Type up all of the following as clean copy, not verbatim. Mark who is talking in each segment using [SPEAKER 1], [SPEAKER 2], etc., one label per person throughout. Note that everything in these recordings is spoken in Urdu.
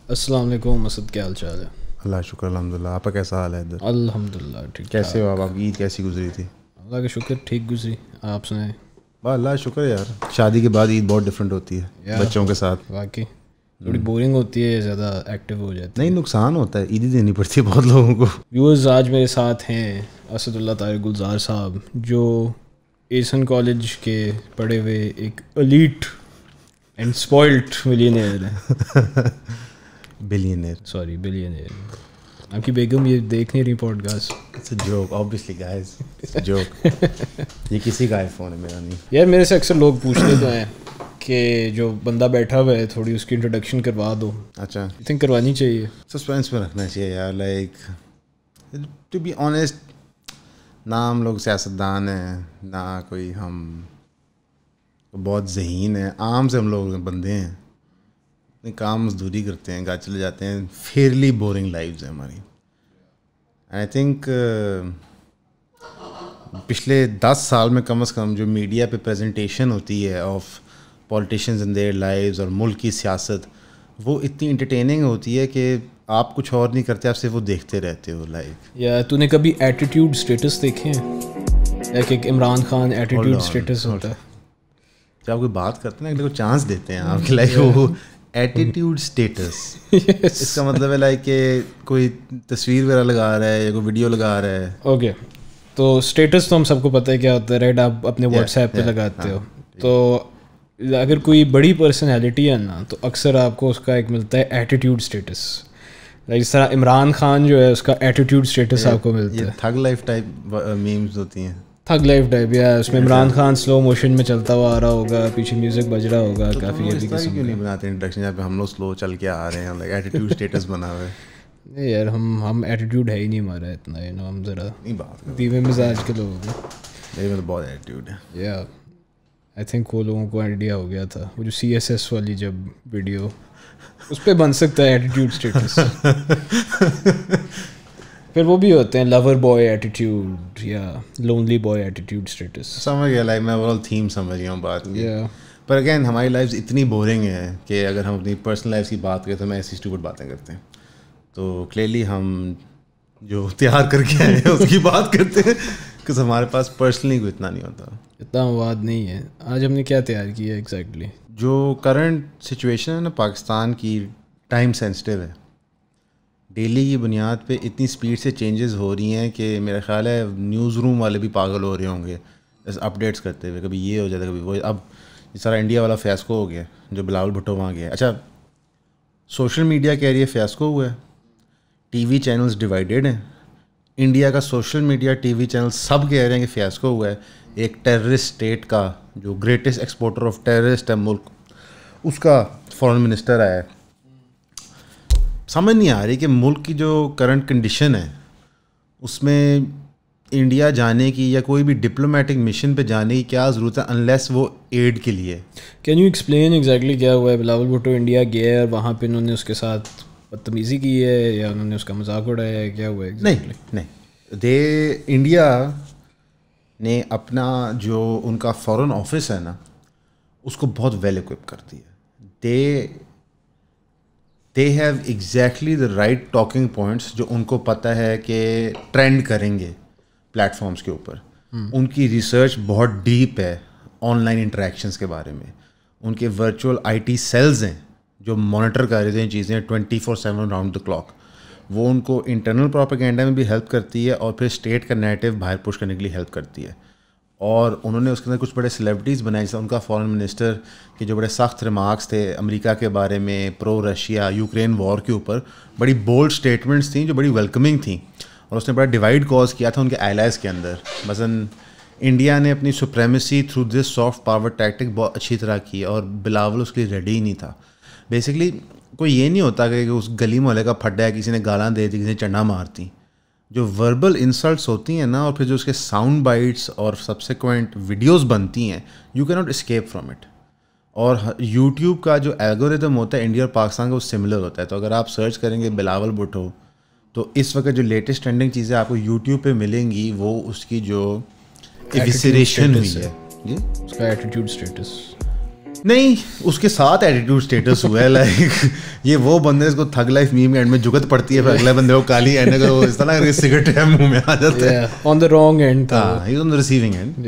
[SPEAKER 1] السلام علیکم مسد، کیا حال چال ہے؟
[SPEAKER 2] اللہ شکر الحمدللہ. آپ کا کیسا حال ہے ادھر؟
[SPEAKER 1] الحمدللہ ٹھیک.
[SPEAKER 2] کیسے ہو آپ کی عید کیسی گزری تھی؟
[SPEAKER 1] اللہ کا شکر ٹھیک گزری. آپ سنائیں.
[SPEAKER 2] بس اللہ شکر یار. شادی کے بعد عید بہت ڈفرینٹ ہوتی ہے بچوں کے ساتھ.
[SPEAKER 1] واقعی تھوڑی بورنگ ہوتی ہے، زیادہ ایکٹیو ہو جاتی ہے.
[SPEAKER 2] نہیں نقصان ہوتا ہے، عیدی دینی پڑتی ہے بہت لوگوں کو.
[SPEAKER 1] ویورز آج میرے ساتھ ہیں اسد اللہ طارق گلزار صاحب، جو ایسن کالج کے پڑھے ہوئے ایک ایلیٹ اینڈ اسپوائلڈ ملینئر ہیں. بلینئر. آپ کی بیگم یہ دیکھ نہیں رہی podcast.
[SPEAKER 2] It's a joke obviously guys, it's a joke. یہ کسی کا آئی فون ہے، میرا نہیں.
[SPEAKER 1] یار میرے سے اکثر لوگ پوچھتے تو ہیں کہ جو بندہ بیٹھا ہوا ہے تھوڑی اس کی انٹروڈکشن کروا دو.
[SPEAKER 2] اچھا
[SPEAKER 1] تھنک کروانی چاہیے.
[SPEAKER 2] سسپینس میں رکھنا چاہیے یار. لائک ٹو بی آنیسٹ، نہ ہم لوگ سیاستدان ہیں، نہ کوئی ہم بہت ذہین ہیں. عام سے ہم لوگ بندے ہیں، اپنے کام مزدوری کرتے ہیں، گھر چلے جاتے ہیں. فیئرلی بورنگ لائفز ہیں ہماری. آئی تھنک پچھلے 10 سال میں کم از کم جو میڈیا پہ پریزنٹیشن ہوتی ہے of politicians in their lives اور ملک کی سیاست، وہ اتنی انٹرٹیننگ ہوتی ہے کہ آپ کچھ اور نہیں کرتے، آپ صرف وہ دیکھتے رہتے ہو. لائک
[SPEAKER 1] یا تو نے کبھی ایٹیٹیوڈ اسٹیٹس دیکھے ہیں؟ لائک ایک عمران خان ایٹیٹیوڈ اسٹیٹس ہوتا ہے.
[SPEAKER 2] جب آپ کوئی بات کرتے ہیں نا، کوئی چانس دیتے ہیں آپ کے لائک وہ ایٹیٹیوڈ اسٹیٹس. اس کا مطلب ہے لائک کہ کوئی تصویر وغیرہ لگا رہا ہے یا کوئی ویڈیو لگا رہا ہے.
[SPEAKER 1] اوکے، تو اسٹیٹس تو ہم سب کو پتہ ہے کیا ہوتا ہے، رائٹ؟ آپ اپنے واٹس ایپ پہ لگاتے ہو. تو اگر کوئی بڑی پرسنالٹی ہے نا، تو اکثر آپ کو اس کا ایک ملتا ہے ایٹیٹیوڈ اسٹیٹس. جس طرح عمران خان جو ہے اس کا ایٹیٹیوڈ اسٹیٹس آپ کو ملتا ہے.
[SPEAKER 2] تھگ لائف ٹائپ میمز ہوتی ہیں.
[SPEAKER 1] تھگ لائف ٹائپ، یا اس میں عمران خان سلو موشن میں چلتا ہوا آ رہا ہوگا، پیچھے میوزک بج رہا ہوگا. کافی
[SPEAKER 2] اس طرح کیوں نہیں بناتے انٹروڈکشن جہاں پہ ہم لوگ سلو چل کے آ رہے ہیں، لائک ایٹیٹیوڈ اسٹیٹس بنا ہوا ہے.
[SPEAKER 1] نہیں یار، ہم ایٹیٹیوڈ ہے ہی نہیں ہمارا اتنا. ہم ذرا
[SPEAKER 2] نہیں بات
[SPEAKER 1] دھیمے مزاج کے لوگ ہیں.
[SPEAKER 2] میرے میں تو بہت ایٹیٹیوڈ ہے.
[SPEAKER 1] یا آئی تھنک وہ لوگوں کو آئیڈیا ہو گیا تھا، وہ جو CSS والی جب ویڈیو، اس پہ بن سکتا ہے ایٹیٹیوڈ اسٹیٹس. پھر وہ بھی ہوتے ہیں لور بوائے ایٹیٹیوڈ یا لونلی بوائے ایٹیٹیوڈ اسٹیٹس.
[SPEAKER 2] سمجھ گیا، لائک میں اوورآل تھیم سمجھ گیا ہوں بات کی. پر اگین ہماری لائف اتنی بورنگ ہے کہ اگر ہم اپنی پرسنل لائف کی بات کریں تو ہم ایسی اسٹوپڈ باتیں کرتے ہیں. تو کلیئرلی ہم جو تیار کر کے آئے ہیں اس کی بات کرتے ہیں، کہ ہمارے پاس پرسنلی کوئی اتنا نہیں ہوتا،
[SPEAKER 1] اتنا مواد نہیں ہے. آج ہم نے کیا تیار کیا ہے ایگزیکٹلی؟
[SPEAKER 2] جو کرنٹ سچویشن ہے نا پاکستان کی، ٹائم سینسٹیو ہے. ڈیلی کی بنیاد پہ اتنی سپیڈ سے چینجز ہو رہی ہیں کہ میرا خیال ہے نیوز روم والے بھی پاگل ہو رہے ہوں گے اپڈیٹس کرتے ہوئے. کبھی یہ ہو جاتا ہے، کبھی وہ. اب یہ سارا انڈیا والا فیاسکو ہو گیا جو بلاول بھٹو وہاں گیا. اچھا، سوشل میڈیا کہہ رہی ہے فیاسکو ہوا ہے، ٹی وی چینلز ڈیوائیڈیڈ ہیں. انڈیا کا social media T V channel سب کہہ رہے ہیں کہ فیاسکو ہوا ہے. ایک ٹیررسٹ اسٹیٹ کا جو گریٹسٹ ایکسپورٹر آف ٹیررسٹ ہے ملک، اس کا فارن منسٹر آیا ہے. سمجھ نہیں آ رہی کہ ملک کی جو کرنٹ کنڈیشن ہے اس میں انڈیا جانے کی یا کوئی بھی ڈپلومیٹک مشن پہ جانے کی کیا ضرورت ہے، انلیس وہ ایڈ کے لیے.
[SPEAKER 1] کین یو ایکسپلین ایگزیکٹلی کیا ہوا ہے؟ بلاول بھٹو انڈیا گیا ہے اور وہاں پہ انہوں نے اس کے ساتھ بدتمیزی کی ہے یا انہوں نے اس کا مذاق اڑایا ہے؟ کیا ہوا ہے؟
[SPEAKER 2] نہیں، انڈیا نے اپنا جو ان کا فارن آفس ہے نا، اس کو بہت ویل اکوپ کر دیا. They have exactly the right talking points جو ان کو پتہ ہے کہ ٹرینڈ کریں گے پلیٹ فارمس کے اوپر. ان کی ریسرچ بہت ڈیپ ہے آن لائن انٹریکشنس کے بارے میں. ان کے ورچوئل IT سیلز ہیں جو مانیٹر کر رہے ہیں چیزیں 24/7 راؤنڈ دا کلاک. وہ ان کو انٹرنل پروپیگنڈا میں بھی ہیلپ کرتی ہے اور پھر اسٹیٹ کا نیریٹو باہر پش کرنے کے لیے ہیلپ کرتی ہے. اور انہوں نے اس کے اندر کچھ بڑے سیلیبریٹیز بنائے، جیسے ان کا فارن منسٹر کے جو بڑے سخت ریمارکس تھے امریکہ کے بارے میں، پرو رشیا یوکرین وار کے اوپر، بڑی بولڈ اسٹیٹمنٹس تھیں جو بڑی ویلکمنگ تھیں. اور اس نے بڑا ڈیوائڈ کاز کیا تھا ان کے الائز کے اندر. مثلاً انڈیا نے اپنی supremacy through this soft power tactic بہت اچھی طرح کی، اور بلاول اس کے لیے ریڈی ہی نہیں تھا. بیسکلی کوئی یہ نہیں ہوتا کہ اس گلی محلے کا پھڈا ہے، کسی نے گالاں دے دی، کسی نے چنڈا مارتی. جو وربل انسلٹس ہوتی ہیں نا، اور پھر جو اس کے ساؤنڈ بائٹس اور سبسیکوینٹ ویڈیوز بنتی ہیں، یو کی ناٹ اسکیپ فرام اٹ. اور یوٹیوب کا جو الگورتھم ہوتا ہے انڈیا اور پاکستان کا، وہ سملر ہوتا ہے. تو اگر آپ سرچ کریں گے بلاول بھٹو، تو اس وقت جو لیٹسٹ ٹرینڈنگ چیزیں آپ کو یوٹیوب پہ ملیں گی وہ اس کی جو ایویسریشن ہوئی ہے. جی،
[SPEAKER 1] اس کا ایٹیٹیوڈ اسٹیٹس
[SPEAKER 2] نہیں اس کے ساتھ ایٹیٹیوڈ اسٹیٹس ہوا ہے. لائک یہ وہ بندے اس کو تھگ لائف میم کے اینڈ میں جگت پڑتی ہے, پھر اگلے بندے کو کالی اینڈ کو اس طرح کر کے سگریٹ منہ میں آ جاتا ہے
[SPEAKER 1] آن دا رانگ اینڈ.
[SPEAKER 2] ہاں he on the receiving end.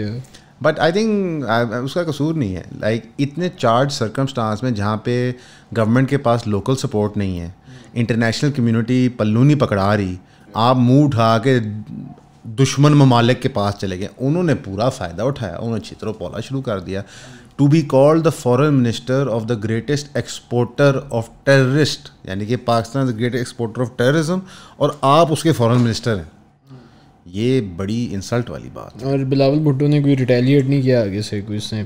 [SPEAKER 2] But I think اس کا قصور نہیں ہے. لائک اتنے چارج سرکمسٹانس میں جہاں پہ گورنمنٹ کے پاس لوکل سپورٹ نہیں ہے, انٹرنیشنل کمیونٹی پلو نہیں پکڑا رہی, آپ منہ اٹھا کے دشمن ممالک کے پاس چلے گئے. انہوں نے پورا فائدہ اٹھایا, انہوں نے چھترو پولا شروع کر دیا. To be called the foreign minister of the greatest exporter of terrorist, یعنی کہ Pakistan the greatest exporter of terrorism, اور آپ اس کے فارن منسٹر ہیں, یہ بڑی انسلٹ والی بات ہے.
[SPEAKER 1] اور بلاول بھٹو نے کوئی ریٹیلیٹ نہیں کیا آگے سے, کوئی اس نے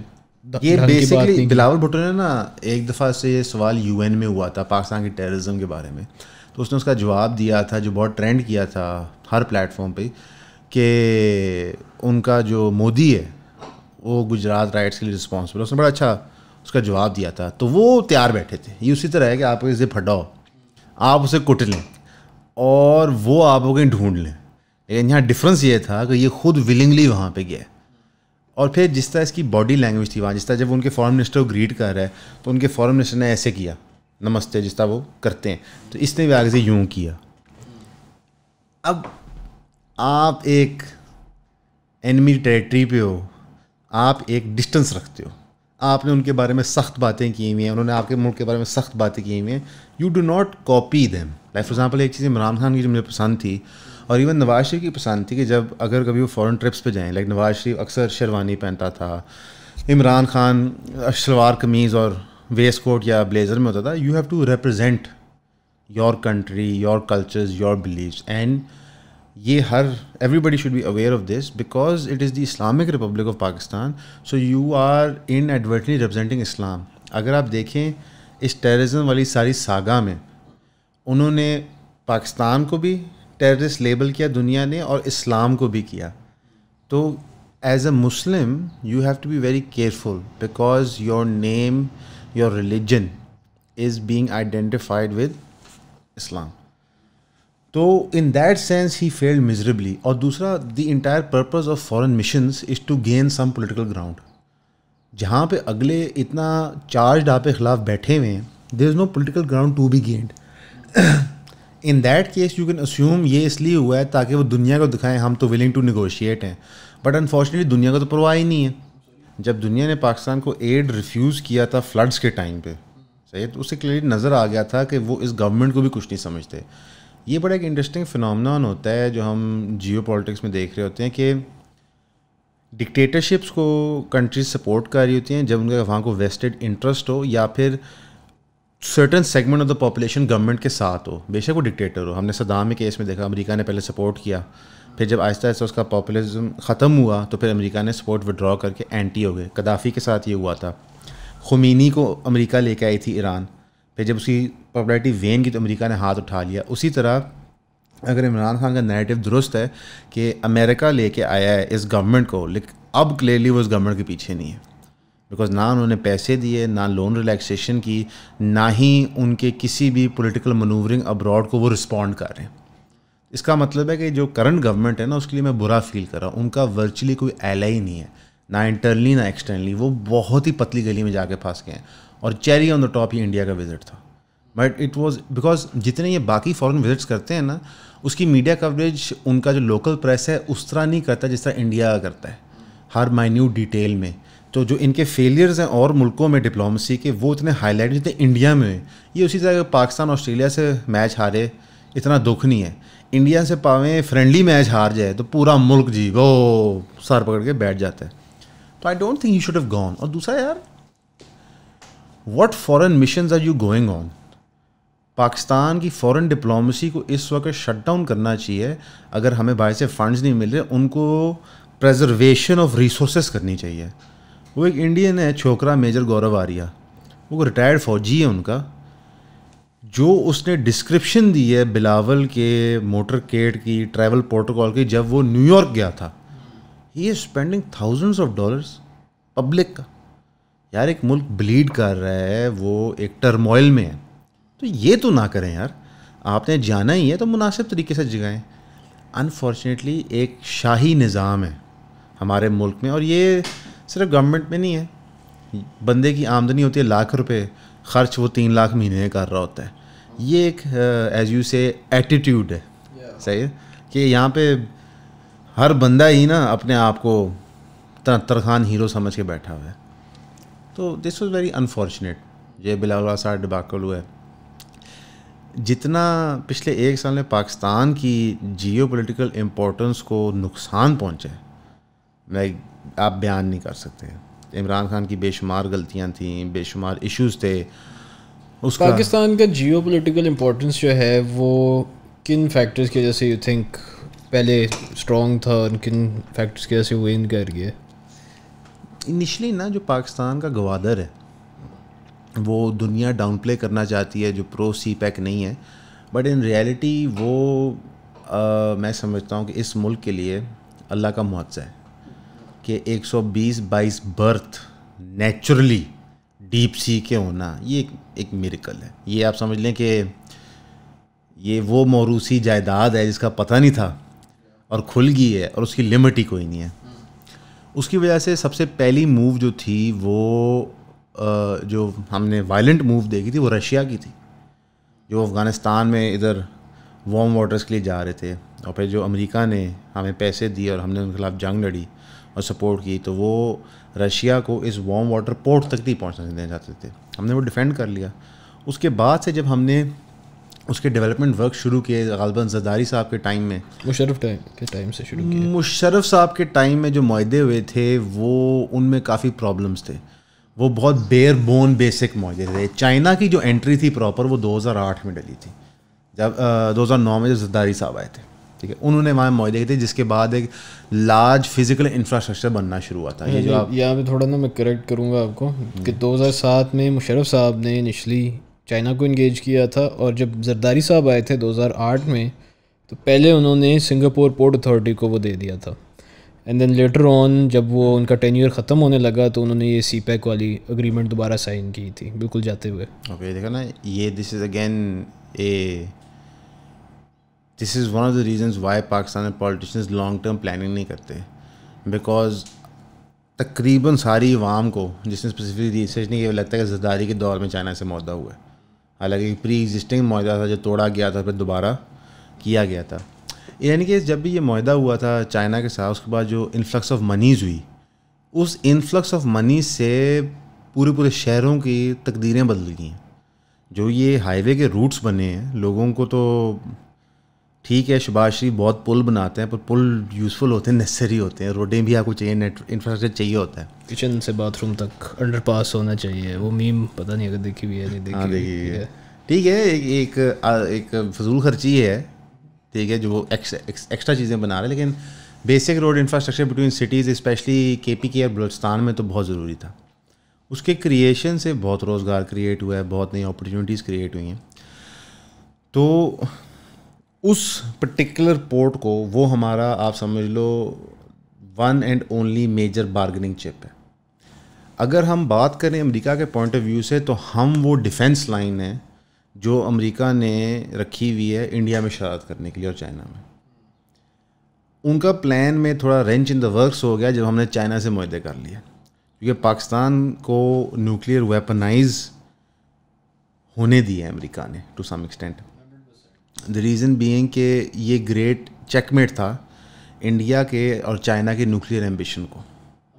[SPEAKER 2] یہ بیسکلی بلاول بھٹو نے نا ایک دفعہ سے یہ سوال یو این میں ہوا تھا پاکستان کی ٹیررزم کے بارے میں, تو اس نے اس کا جواب دیا تھا جو بہت ٹرینڈ کیا تھا ہر پلیٹ فارم پہ, کہ ان کا جو مودی ہے وہ گجرات رائٹس کے لیے رسپانسبل ہے. اس نے بڑا اچھا اس کا جواب دیا تھا. تو وہ تیار بیٹھے تھے. یہ اسی طرح ہے کہ آپ اسے پھٹاؤ, آپ اسے کٹ لیں اور وہ آپ کو کہیں ڈھونڈ لیں. لیکن یہاں ڈفرینس یہ تھا کہ یہ خود ولنگلی وہاں پہ گیا. اور پھر جس طرح اس کی باڈی لینگویج تھی وہاں, جس طرح جب ان کے فارن منسٹر کو گریٹ کر رہا ہے تو ان کے فارن منسٹر نے ایسے کیا نمستے, جس طرح وہ کرتے ہیں, تو اس نے بھی آگے سے یوں کیا. اب آپ ایک اینمی ٹیریٹری پہ ہو, آپ ایک ڈسٹنس رکھتے ہو, آپ نے ان کے بارے میں سخت باتیں کی ہوئی ہیں, انہوں نے آپ کے ملک کے بارے میں سخت باتیں کی ہوئی ہیں. You do not copy them. Like for example ایک چیز عمران خان کی جو مجھے پسند تھی, اور ایون نواز شریف کی پسند تھی, کہ جب اگر کبھی وہ فورن ٹرپس پہ جائیں, لائک نواز شریف اکثر شیروانی پہنتا تھا, عمران خان شلوار قمیض اور ویسٹ کوٹ یا بلیزر میں ہوتا تھا. You have to represent your country, your cultures, your beliefs. And یہ everybody should be aware of this, because it is the Islamic republic of Pakistan, so you are inadvertently representing Islam. اگر آپ دیکھیں اس ٹیررزم والی ساری ساگا میں انہوں نے پاکستان کو بھی ٹیررسٹ لیبل کیا دنیا نے, اور اسلام کو بھی کیا. تو as a Muslim you have to be very careful, because your name, your religion is being identified with Islam. تو in that sense he failed miserably. اور دوسرا, the entire purpose of foreign missions is to gain some political ground. جہاں پہ اگلے اتنا چارجڈ آپ کے خلاف بیٹھے ہوئے ہیں, there is no political ground to be gained. In that case you can assume یہ اس لیے ہوا ہے تاکہ وہ دنیا کو دکھائیں ہم تو ولنگ ٹو نیگوشیٹ ہیں. بٹ انفارچونیٹلی دنیا کو تو پرواہ ہی نہیں ہے. جب دنیا نے پاکستان کو ایڈ ریفیوز کیا تھا فلڈس کے ٹائم پہ, صحیح, تو اس سے کلیئرلی نظر آ گیا تھا کہ وہ اس گورنمنٹ کو بھی کچھ نہیں سمجھتے. یہ بڑا ایک انٹرسٹنگ فنامنان ہوتا ہے جو ہم جیو پالیٹکس میں دیکھ رہے ہوتے ہیں, کہ ڈکٹیٹرشپس کو کنٹریز سپورٹ کر رہی ہوتی ہیں جب ان کا وہاں کو ویسٹڈ انٹرسٹ ہو, یا پھر certain segment of the population government کے ساتھ ہو, بے شک وہ ڈکٹیٹر ہو. ہم نے صدام کے کیس میں دیکھا, امریکہ نے پہلے سپورٹ کیا, پھر جب آہستہ آہستہ اس کا پاپولزم ختم ہوا تو پھر امریکہ نے سپورٹ وڈرا کر کے اینٹی ہو گئے. قذافی کے ساتھ یہ ہوا تھا. خمینی کو امریکہ لے کے آئی تھی ایران, پھر جب اس کی پاپولیرٹی وین کی تو امریکہ نے ہاتھ اٹھا لیا. اسی طرح اگر عمران خان کا نیریٹو درست ہے کہ امریکہ لے کے آیا ہے اس گورنمنٹ کو, لیکن اب کلیئرلی وہ اس گورنمنٹ کے پیچھے نہیں ہے, بیکاز نہ انہوں نے پیسے دیے, نہ لون ریلیکسیشن کی, نہ ہی ان کے کسی بھی پولیٹیکل منوورنگ ابراڈ کو وہ رسپونڈ کر رہے ہیں. اس کا مطلب ہے کہ جو کرنٹ گورنمنٹ ہے نا, اس کے لیے میں برا فیل کر رہا ہوں. ان کا ورچولی کوئی ایلائی نہیں ہے, نہ انٹرنلی نہ ایکسٹرنلی. وہ بہت ہی پتلی گلی میں جا کے پھنس گئے ہیں. اور چیری آن دا ٹاپ یہ انڈیا کا وزٹ تھا. بٹ اٹ واز بیکاز جتنے یہ باقی فارن وزٹس کرتے ہیں نا, اس کی میڈیا کوریج ان کا جو لوکل پریس ہے اس طرح نہیں کرتا جس طرح انڈیا کا کرتا ہے, ہر مائنیوٹ ڈیٹیل میں. تو جو ان کے فیلیئرز ہیں اور ملکوں میں ڈپلومسی کے, وہ اتنے ہائی لائٹ جتنے انڈیا میں. یہ اسی طرح پاکستان آسٹریلیا سے میچ ہارے اتنا دکھ نہیں ہے, انڈیا سے پاویں فرینڈلی میچ ہار جائے تو پورا ملک جی وہ سر پکڑ کے بیٹھ جاتا ہے. تو I don't think you should have gone. اور دوسرا یار, what foreign missions are you going on? Pakistan کی فورن ڈپلومسی کو اس وقت شٹ ڈاؤن کرنا چاہیے. اگر ہمیں باہر سے فنڈز نہیں مل رہے, ان کو پریزرویشن آف ریسورسز کرنی چاہیے. وہ ایک انڈین ہے چھوکرا میجر گورو آریہ, وہ ریٹائرڈ فوجی ہے ان کا, جو اس نے ڈسکرپشن دی ہے بلاول کے موٹر کیٹ کی, ٹریول پروٹوکول کی, جب وہ نیو یارک گیا تھا. He is spending thousands of dollars public کا. یار ایک ملک بلیڈ کر رہا ہے, وہ ایک ٹرموائل میں ہے, تو یہ تو نہ کریں یار. آپ نے جانا ہی ہے تو مناسب طریقے سے جگائیں. انفارچونیٹلی ایک شاہی نظام ہے ہمارے ملک میں, اور یہ صرف گورنمنٹ میں نہیں ہے, بندے کی آمدنی ہوتی ہے ₹1,00,000, خرچ وہ 3 لاکھ مہینے کر رہا ہوتا ہے. یہ ایک ایز یو سے ایٹیٹیوڈ ہے, صحیح ہے, کہ یہاں پہ ہر بندہ ہی نا اپنے آپ کو ترخان ہیرو سمجھ کے بیٹھا ہوا ہے. تو دس واز ویری انفارچونیٹ. یہ بلاول صاحب ڈباکل ہوا ہے. جتنا پچھلے 1 سال میں پاکستان کی جیو پولیٹیکل امپورٹنس کو نقصان پہنچا ہے, میں آپ بیان نہیں کر سکتے. عمران خان کی بے شمار غلطیاں تھیں, بے شمار ایشوز تھے.
[SPEAKER 1] پاکستان کا جیو پولیٹیکل امپورٹنس جو ہے وہ کن فیکٹرز کی وجہ سے یو تھنک پہلے اسٹرانگ تھا اور کن فیکٹرز کی وجہ سے وین کر گیا؟
[SPEAKER 2] انیشلی نا جو پاکستان کا گوادر ہے وہ دنیا ڈاؤن پلے کرنا چاہتی ہے جو پرو سی پیک نہیں ہے, بٹ ان ریئلٹی وہ میں سمجھتا ہوں کہ اس ملک کے لیے اللہ کا معجزہ ہے کہ 120-22 برتھ نیچرلی ڈیپ سی کے ہونا, یہ ایک میریکل ہے. یہ آپ سمجھ لیں کہ یہ وہ موروثی جائیداد ہے جس کا پتہ نہیں تھا اور کھل گئی ہے اور اس کی لمٹ ہی کوئی نہیں ہے. اس کی وجہ سے سب سے پہلی موو جو تھی وہ جو ہم نے وائلنٹ موو دیکھی تھی وہ رشیا کی تھی, جو افغانستان میں ادھر وارم واٹرز کے لیے جا رہے تھے, اور پھر جو امریکہ نے ہمیں پیسے دیے اور ہم نے ان کے خلاف جنگ لڑی اور سپورٹ کی, تو وہ رشیا کو اس وارم واٹر پورٹ تک نہیں پہنچنا دینا چاہتے تھے. ہم نے وہ ڈیفینڈ کر لیا. اس کے بعد سے جب ہم نے اس کے ڈیولپمنٹ ورک شروع کیے غالباً زرداری صاحب کے ٹائم میں, مشرف صاحب کے ٹائم میں جو معاہدے ہوئے تھے وہ ان میں کافی پرابلمس تھے. وہ بہت بیئر بون بیسک معاہدے تھے. چائنا کی جو انٹری تھی پراپر وہ 2008 میں ڈلی تھی, جب 2009 میں جب زرداری صاحب آئے تھے, ٹھیک ہے, انہوں نے وہاں معاہدے کیے تھے جس کے بعد ایک لارج فزیکل انفراسٹرکچر بننا شروع ہوا تھا. یہ جو آپ
[SPEAKER 1] یہاں پہ تھوڑا نا میں کریکٹ کروں گا آپ کو کہ 2007 میں مشرف صاحب نے انیشلی چائنا کو انگیج کیا تھا, اور جب زرداری صاحب آئے تھے 2008 میں تو پہلے انہوں نے سنگاپور پورٹ اتھارٹی کو وہ دے دیا تھا, اینڈ دین لیٹر آن جب وہ ان کا ٹینیور ختم ہونے لگا تو انہوں نے یہ سی پیک والی اگریمنٹ دوبارہ سائن کی تھی بالکل جاتے ہوئے.
[SPEAKER 2] اوکے, دیکھا نا, یہ this is again this is one of the reasons why Pakistan میں پالیٹیشینز لانگ ٹرم پلاننگ نہیں کرتے, بیکاز تقریباً ساری عوام کو جس نے اسپیسیفکلی ریسرچ نہیں کیا لگتا ہے کہ زرداری کے دور میں چائنا سے معاہدہ ہوا ہے, حالانکہ پری ایگزسٹنگ معاہدہ تھا جو توڑا گیا تھا پھر دوبارہ کیا گیا تھا. یعنی کہ جب بھی یہ معاہدہ ہوا تھا چائنا کے ساتھ, اس کے بعد جو انفلکس آف منیز ہوئی, اس انفلکس آف منیز سے پورے شہروں کی تقدیریں بدل گئی ہیں. جو یہ ہائی وے کے روٹس بنے ہیں لوگوں کو تو ٹھیک ہے, شہباز شریف بہت پل بناتے ہیں پر پل یوزفل ہوتے ہیں, نیسسری ہوتے ہیں, روڈیں بھی آپ کو چاہیے, انفراسٹرکچر چاہیے ہوتا ہے,
[SPEAKER 1] کچن سے باتھ روم تک انڈر پاس ہونا چاہیے. وہ میم پتہ نہیں اگر دیکھی ہوئی ہے نہیں دیکھی ہے,
[SPEAKER 2] ٹھیک ہے, ایک فضول خرچی ہے, ٹھیک ہے, جو وہ ایکسٹرا چیزیں بنا رہے ہیں, لیکن basic road infrastructure between cities especially KPK اور بلوچستان میں تو بہت ضروری تھا. اس کے کریشن سے بہت روزگار کریٹ ہوا ہے, بہت نئی اپرچونیٹیز کریٹ ہوئی ہیں. تو اس پرٹیکولر پورٹ کو وہ ہمارا آپ سمجھ لو one and only major bargaining chip ہے. اگر ہم بات کریں امریکہ کے پوائنٹ آف ویو سے تو ہم وہ ڈیفینس لائن ہے جو امریکہ نے رکھی ہوئی ہے انڈیا میں شرارت کرنے کے لیے اور چائنا میں. ان کا پلان میں تھوڑا رینچ ان دا ورکس ہو گیا جب ہم نے چائنا سے معاہدے کر لیا, کیونکہ پاکستان کو نیوکلیئر ویپنائز ہونے دیا ہے امریکہ نے to some extent. The reason being کہ یہ گریٹ چیک میٹ تھا انڈیا کے اور چائنا کے نیوکلیئر ایمبیشن کو.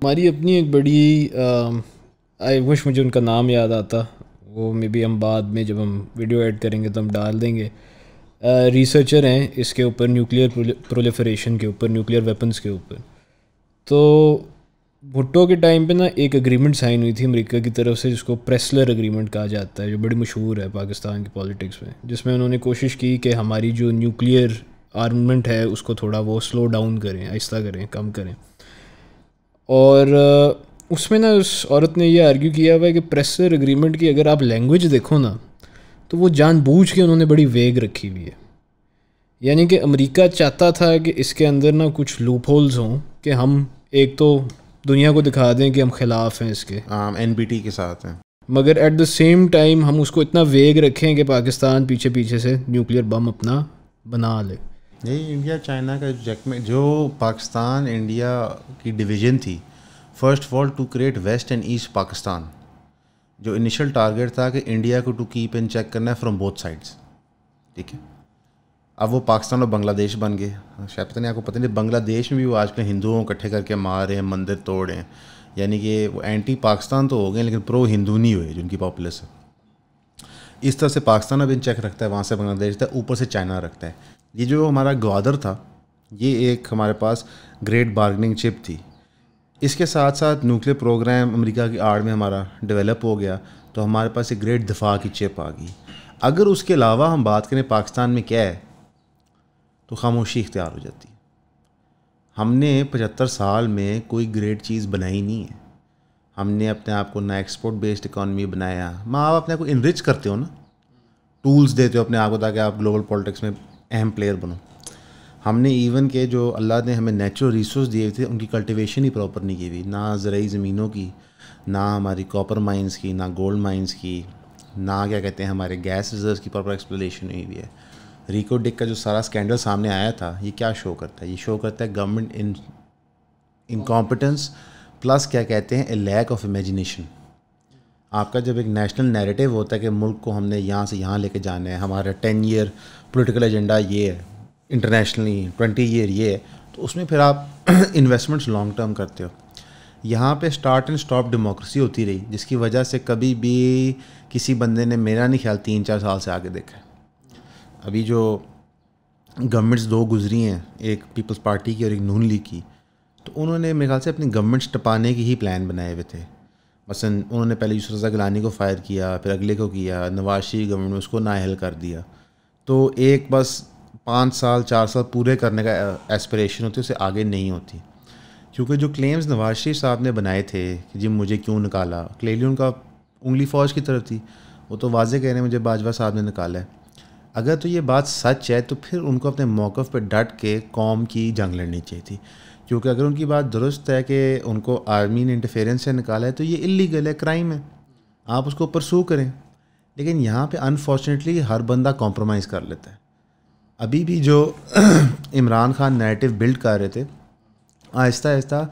[SPEAKER 1] ہماری اپنی ایک بڑی آئی وش مجھے ان کا نام یاد آتا, وہ مے بی ہم بعد میں جب ہم ویڈیو ایڈ کریں گے تو ہم ڈال دیں گے, ریسرچر ہیں اس کے اوپر, نیوکلیئر پرولیفریشن کے اوپر, نیوکلیئر ویپنس کے اوپر. تو بھٹو کے ٹائم پہ نا ایک اگریمنٹ سائن ہوئی تھی امریکہ کی طرف سے جس کو پریسلر اگریمنٹ کہا جاتا ہے, جو بڑی مشہور ہے پاکستان کی پالیٹکس میں, جس میں انہوں نے کوشش کی کہ ہماری جو نیوکلیئر آرممنٹ ہے اس کو تھوڑا وہ سلو ڈاؤن کریں, آہستہ کریں, کم کریں. اور اس میں نا اس عورت نے یہ آرگیو کیا ہوا ہے کہ پریسلر اگریمنٹ کی اگر آپ لینگویج دیکھو نا تو وہ جان بوجھ کے انہوں نے بڑی ویگ رکھی ہوئی ہے. یعنی کہ امریکہ چاہتا تھا کہ اس کے اندر نا کچھ لوپ ہولز ہوں کہ ہم ایک تو دنیا کو دکھا دیں کہ ہم خلاف ہیں اس کے,
[SPEAKER 2] NPT کے ساتھ ہیں,
[SPEAKER 1] مگر ایٹ دا سیم ٹائم ہم اس کو اتنا ویگ رکھیں کہ پاکستان پیچھے سے نیوکلیئر بم اپنا بنا لے.
[SPEAKER 2] نہیں, انڈیا چائنا کا جو پاکستان انڈیا کی ڈویژن تھی first of all to create West and East Pakistan. جو انیشل ٹارگیٹ تھا کہ انڈیا کو ٹو کیپ اینڈ چیک کرنا ہے فرام بوتھ سائڈس, ٹھیک ہے. اب وہ پاکستان اور بنگلہ دیش بن گئے. شاید پتہ نہیں آپ کو پتہ نہیں, بنگلہ دیش میں بھی وہ آج کل ہندوؤں کو اکٹھے کر کے مار رہے ہیں, مندر توڑ رہے ہیں. یعنی کہ وہ اینٹی پاکستان تو ہو گئے لیکن پرو ہندو نہیں ہوئے جن کی پاپولس ہے. اس طرح سے پاکستان اب ان چیک رکھتا ہے, وہاں سے بنگلہ دیش رکھتا ہے, اوپر سے چائنا رکھتا ہے. یہ جو ہمارا گوادر تھا یہ ایک ہمارے پاس گریٹ بارگننگ چپ تھی. اس کے ساتھ ساتھ نیوکلیر پروگرام امریکہ کی آڑ میں ہمارا ڈیولپ ہو گیا, تو ہمارے پاس ایک گریٹ دفاع کی چپ آ گئی. اگر اس کے علاوہ ہم بات کریں پاکستان میں کیا ہے تو خاموشی اختیار ہو جاتی ہے. ہم نے 75 سال میں کوئی گریٹ چیز بنائی نہیں ہے. ہم نے اپنے آپ کو نہ ایکسپورٹ بیسڈ اکانومی بنایا. آپ اپنے آپ کو انرچ کرتے ہو نا, ٹولز دیتے ہو اپنے آپ کو تاکہ آپ گلوبل پالیٹکس میں اہم پلیئر بنو. ہم نے ایون کہ جو اللہ نے ہمیں نیچرل ریسورس دیے تھے ان کی کلٹیویشن ہی پراپر نہیں کی ہوئی, نہ زرعی زمینوں کی, نہ ہماری کاپر مائنس کی, نہ گولڈ مائنس کی, نہ کیا کہتے ہیں ہمارے گیس ریزروس کی پراپر ایکسپلوریشن ہوئی ہوئی ہے. ریکو ڈک کا جو سارا اسکینڈل سامنے آیا تھا یہ کیا شو کرتا ہے؟ یہ شو کرتا ہے گورنمنٹ انکمپیٹنس پلس کیا کہتے ہیں اے لیک آف امیجنیشن. آپ کا جب ایک نیشنل نیریٹو ہوتا ہے کہ ملک کو ہم نے یہاں سے یہاں لے کے جانا ہے, ہمارا 10 ایئر پولیٹیکل ایجنڈا یہ ہے, انٹرنیشنلی 20 ایئر یہ ہے, تو اس میں پھر آپ انویسٹمنٹس لانگ ٹرم کرتے ہو. یہاں پہ اسٹارٹ اینڈ اسٹاپ ڈیموکریسی ہوتی رہی, جس کی وجہ سے کبھی بھی کسی بندے نے, میرا نہیں خیال 3-4 سال سے آگے دیکھا ہے. ابھی جو گورنمنٹس 2 گزری ہیں, ایک پیپلز پارٹی کی اور ایک نون لیگ کی, تو انہوں نے میرے خیال سے اپنی گورنمنٹس ٹپانے کی ہی پلان بنائے ہوئے تھے. مثلاً انہوں نے پہلے یوسف رضا گیلانی کو فائر کیا, پھر اگلے کو کیا, نواز شریف گورنمنٹ نے اس کو نااہل کر دیا. تو ایک بس 5 سال 4 سال پورے کرنے کا ایسپریشن ہوتی ہے, اسے آگے نہیں ہوتی. کیونکہ جو کلیمز نواز شریف صاحب نے بنائے تھے کہ جی مجھے کیوں نکالا, کلیئرلی ان کا انگلی فوج کی طرف تھی. وہ تو واضح کہہ رہے ہیں مجھے باجوہ صاحب نے نکالا ہے. اگر تو یہ بات سچ ہے تو پھر ان کو اپنے موقف پہ ڈٹ کے قوم کی جنگ لڑنی چاہیے تھی. کیونکہ اگر ان کی بات درست ہے کہ ان کو آرمی نے انٹرفیئرنس سے نکالا ہے تو یہ اللیگل ہے, کرائم ہے, آپ اس کو پرسو کریں. لیکن یہاں پہ انفارچونیٹلی ہر بندہ کمپرومائز کر لیتا ہے. ابھی بھی جو عمران خان نیریٹو بلڈ کر رہے تھے, آہستہ آہستہ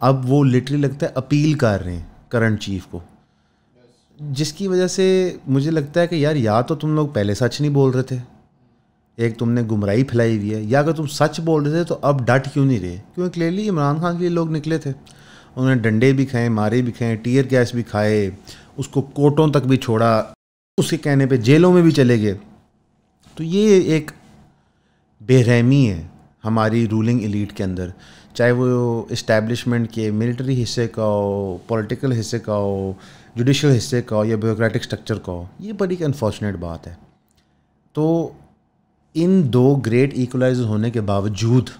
[SPEAKER 2] اب وہ لٹرلی لگتا ہے اپیل کر رہے ہیں کرنٹ چیف کو, جس کی وجہ سے مجھے لگتا ہے کہ یار یا تو تم لوگ پہلے سچ نہیں بول رہے تھے, ایک تم نے گمراہی پھیلائی ہوئی ہے, یا اگر تم سچ بول رہے تھے تو اب ڈٹ کیوں نہیں رہے؟ کیونکہ کلیئرلی عمران خان کے لیے لوگ نکلے تھے, انہوں نے ڈنڈے بھی کھائے, مارے بھی کھائے, ٹیئر گیس بھی کھائے, اس کو کوٹوں تک بھی چھوڑا, اس کے کہنے پہ جیلوں میں بھی چلے گئے. تو یہ ایک بے رحمی ہے ہماری رولنگ ایلیٹ کے اندر, چاہے وہ اسٹیبلشمنٹ کے ملٹری حصے کا ہو, پولیٹیکل حصے کا ہو, جوڈیشل حصے کا ہو, یا بیوروکریٹک سٹرکچر کا ہو. یہ بڑی انفارچونیٹ بات ہے. تو ان 2 گریٹ ایکولائزر ہونے کے باوجود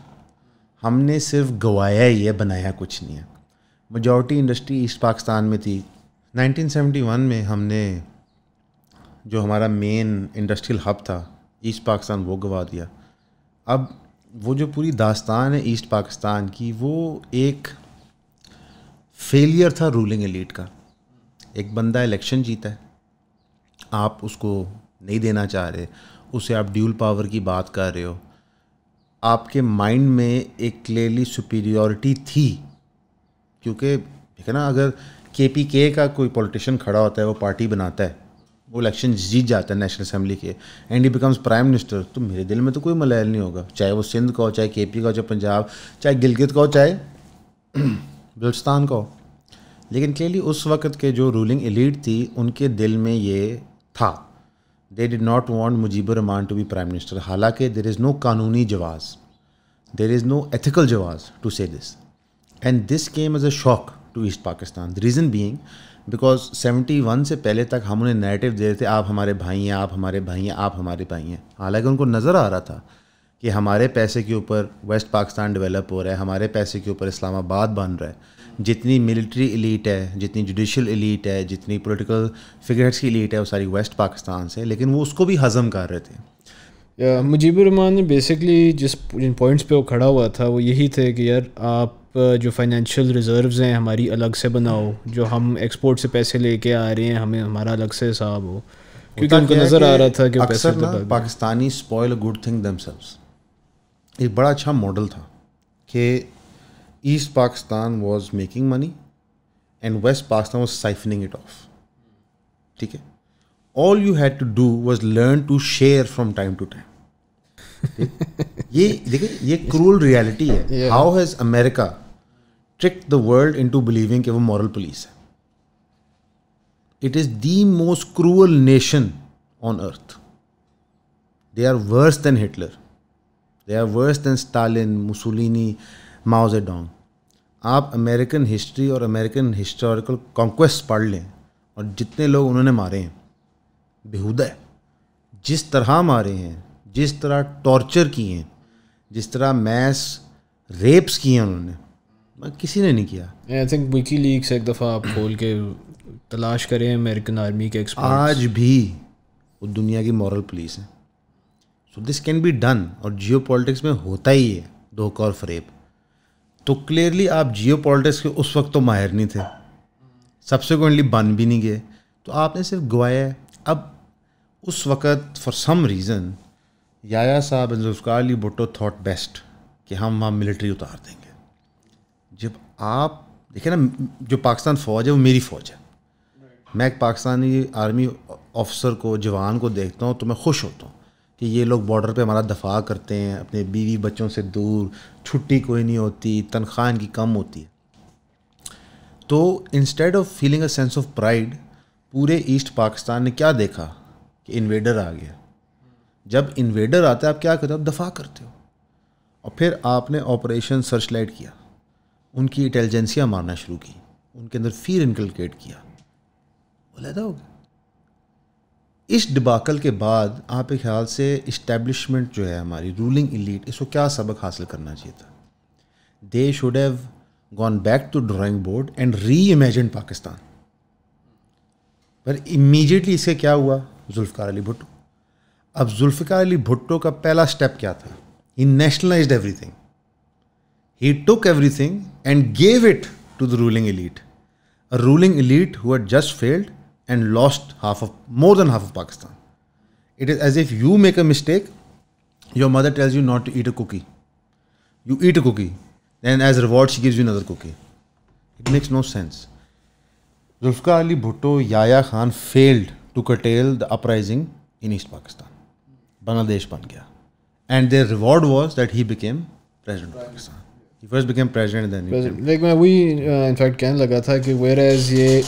[SPEAKER 2] ہم نے صرف گوایا ہی ہے, بنایا کچھ نہیں ہے. میجورٹی انڈسٹری ایسٹ پاکستان میں تھی. 1971 میں ہم نے جو ہمارا مین انڈسٹریل ہب تھا ایسٹ پاکستان وہ گوا دیا. اب وہ جو پوری داستان ہے ایسٹ پاکستان کی, وہ ایک فیلئر تھا رولنگ ایلیٹ کا. ایک بندہ الیکشن جیتا ہے, آپ اس کو نہیں دینا چاہ رہے, اسے آپ ڈیول پاور کی بات کر رہے ہو, آپ کے مائنڈ میں ایک کلیئرلی سپیریورٹی تھی. کیونکہ ٹھیک ہے نا, اگر KPK کا کوئی پولیٹیشین کھڑا ہوتا ہے, وہ پارٹی بناتا ہے, وہ الیکشن جیت جاتا ہے نیشنل اسمبلی کے, and he becomes prime minister, تو میرے دل میں تو کوئی ملال نہیں ہوگا, چاہے وہ سندھ کا ہو, چاہے KP کا ہو, چاہے پنجاب, چاہے گلگت کا ہو, چاہے بلوچستان کا ہو. لیکن کلیئرلی اس وقت کے جو رولنگ ایلیٹ تھی ان کے دل میں یہ تھا, they did not want Mujibur Rahman to be prime minister. حالانکہ دیر از نو قانونی جواز, دیر از نو ایتھیکل جواز to say this, and this came as a shock to East Pakistan. The reason being because 71 سے پہلے تک ہم انہیں نیریٹو دے رہے تھے, آپ ہمارے بھائی ہیں, آپ ہمارے بھائی ہیں, آپ ہمارے بھائی ہیں. حالانکہ ان کو نظر آ رہا تھا کہ ہمارے پیسے کے اوپر ویسٹ پاکستان ڈیولپ ہو رہا ہے, ہمارے پیسے کے اوپر اسلام آباد بن رہا ہے. جتنی ملٹری ایلیٹ ہے, جتنی جوڈیشل ایلیٹ ہے, جتنی پولیٹیکل فگرس کی ایلیٹ ہے, وہ ساری ویسٹ پاکستان سے, لیکن وہ اس کو بھی ہضم کر رہے تھے.
[SPEAKER 1] مجیبر الرحمان نے بیسکلی جن پوائنٹس پہ وہ کھڑا ہوا تھا وہ یہی تھے کہ یار آپ جو فائنینشیل ریزروز ہیں ہماری الگ سے بناؤ, جو ہم ایکسپورٹ سے پیسے لے کے آ رہے ہیں ہمیں ہمارا الگ سے حساب ہو, کیونکہ ان کو نظر آ رہا تھا کہ
[SPEAKER 2] اکثر نا Pakistani spoil a good thing themselves. ایک بڑا اچھا ماڈل تھا کہ East Pakistan was making money, and West Pakistan was siphoning it off. ٹھیک ہے, all you had to do was learn to share from time to time. یہ دیکھیں, یہ cruel reality ہے. How has America tricked the world into believing کہ وہ moral police ہے? It is the most cruel nation on earth. They are worse than Hitler. They are worse than Stalin, Mussolini, Mao Zedong. آپ امریکن ہسٹری اور امریکن ہسٹوریکل کانکویسٹ پڑھ لیں, اور جتنے لوگ انہوں نے مارے ہیں بےہودہ ہے. جس طرح مارے ہیں, جس طرح ٹارچر کیے ہیں, جس طرح میس ریپس کیے ہیں انہوں نے, کسی نے نہیں کیا.
[SPEAKER 1] آئی تھنک وکی لیکس ایک دفعہ آپ کھول کے تلاش کریں امریکن آرمی کے ایکسپرٹس,
[SPEAKER 2] آج بھی وہ دنیا کی مورل پولیس ہیں. سو دس کین بی ڈن, اور جیو پالیٹکس میں ہوتا ہی ہے دھوکہ اور فریب. تو کلیئرلی آپ جیو پالیٹکس کے اس وقت تو ماہر نہیں تھے, سبسیکوئنٹلی بن بھی نہیں گئے, تو آپ نے صرف گوایا ہے. اب اس وقت فار سم ریزن یایا صاحب ذوالفقار علی بھٹو تھاٹ بیسٹ کہ ہم وہاں ملٹری اتار دیں گے. جب آپ دیکھیں نا, جو پاکستان فوج ہے وہ میری فوج ہے. میں ایک پاکستانی آرمی آفیسر کو, جوان کو دیکھتا ہوں تو میں خوش ہوتا ہوں کہ یہ لوگ بارڈر پہ ہمارا دفاع کرتے ہیں, اپنے بیوی بچوں سے دور, چھٹی کوئی نہیں ہوتی, تنخواہ ان کی کم ہوتی ہے. تو instead of feeling a sense of pride, پورے ایسٹ پاکستان نے کیا دیکھا کہ انویڈر آ گیا. جب انویڈر آتا ہے آپ کیا کرتے ہو, آپ دفاع کرتے ہو. اور پھر آپ نے آپریشن سرچ لائٹ کیا, ان کی انٹیلیجنسیاں مارنا شروع کی, ان کے اندر فیر انکلکیٹ کیا, علیحدہ ہو گیا. اس ڈباکل کے بعد آپ کے خیال سے اسٹیبلشمنٹ جو ہے ہماری رولنگ ایلیٹ, اس کو کیا سبق حاصل کرنا چاہیے تھا؟ They should have gone back to drawing board and reimagine Pakistan. پر امیجیٹلی اس سے کیا ہوا, ذوالفقار علی بھٹو. اب ذوالفقار علی بھٹو کا پہلا اسٹیپ کیا تھا؟ He nationalised everything. He took everything and gave it to the ruling elite, a ruling elite who had just failed and lost more than half of Pakistan. It is as if you make a mistake, your mother tells you not to eat a cookie. You eat a cookie, then as a reward she gives you another cookie. It makes no sense. Zulfikar Ali Bhutto, Yahya Khan failed to curtail the uprising in East Pakistan. Bangladesh ban gaya. And their reward was that he became president of Pakistan. He first became president then.
[SPEAKER 1] Like میں وہی انفیکٹ کہنے لگا تھا کہ ویئر ایز یہ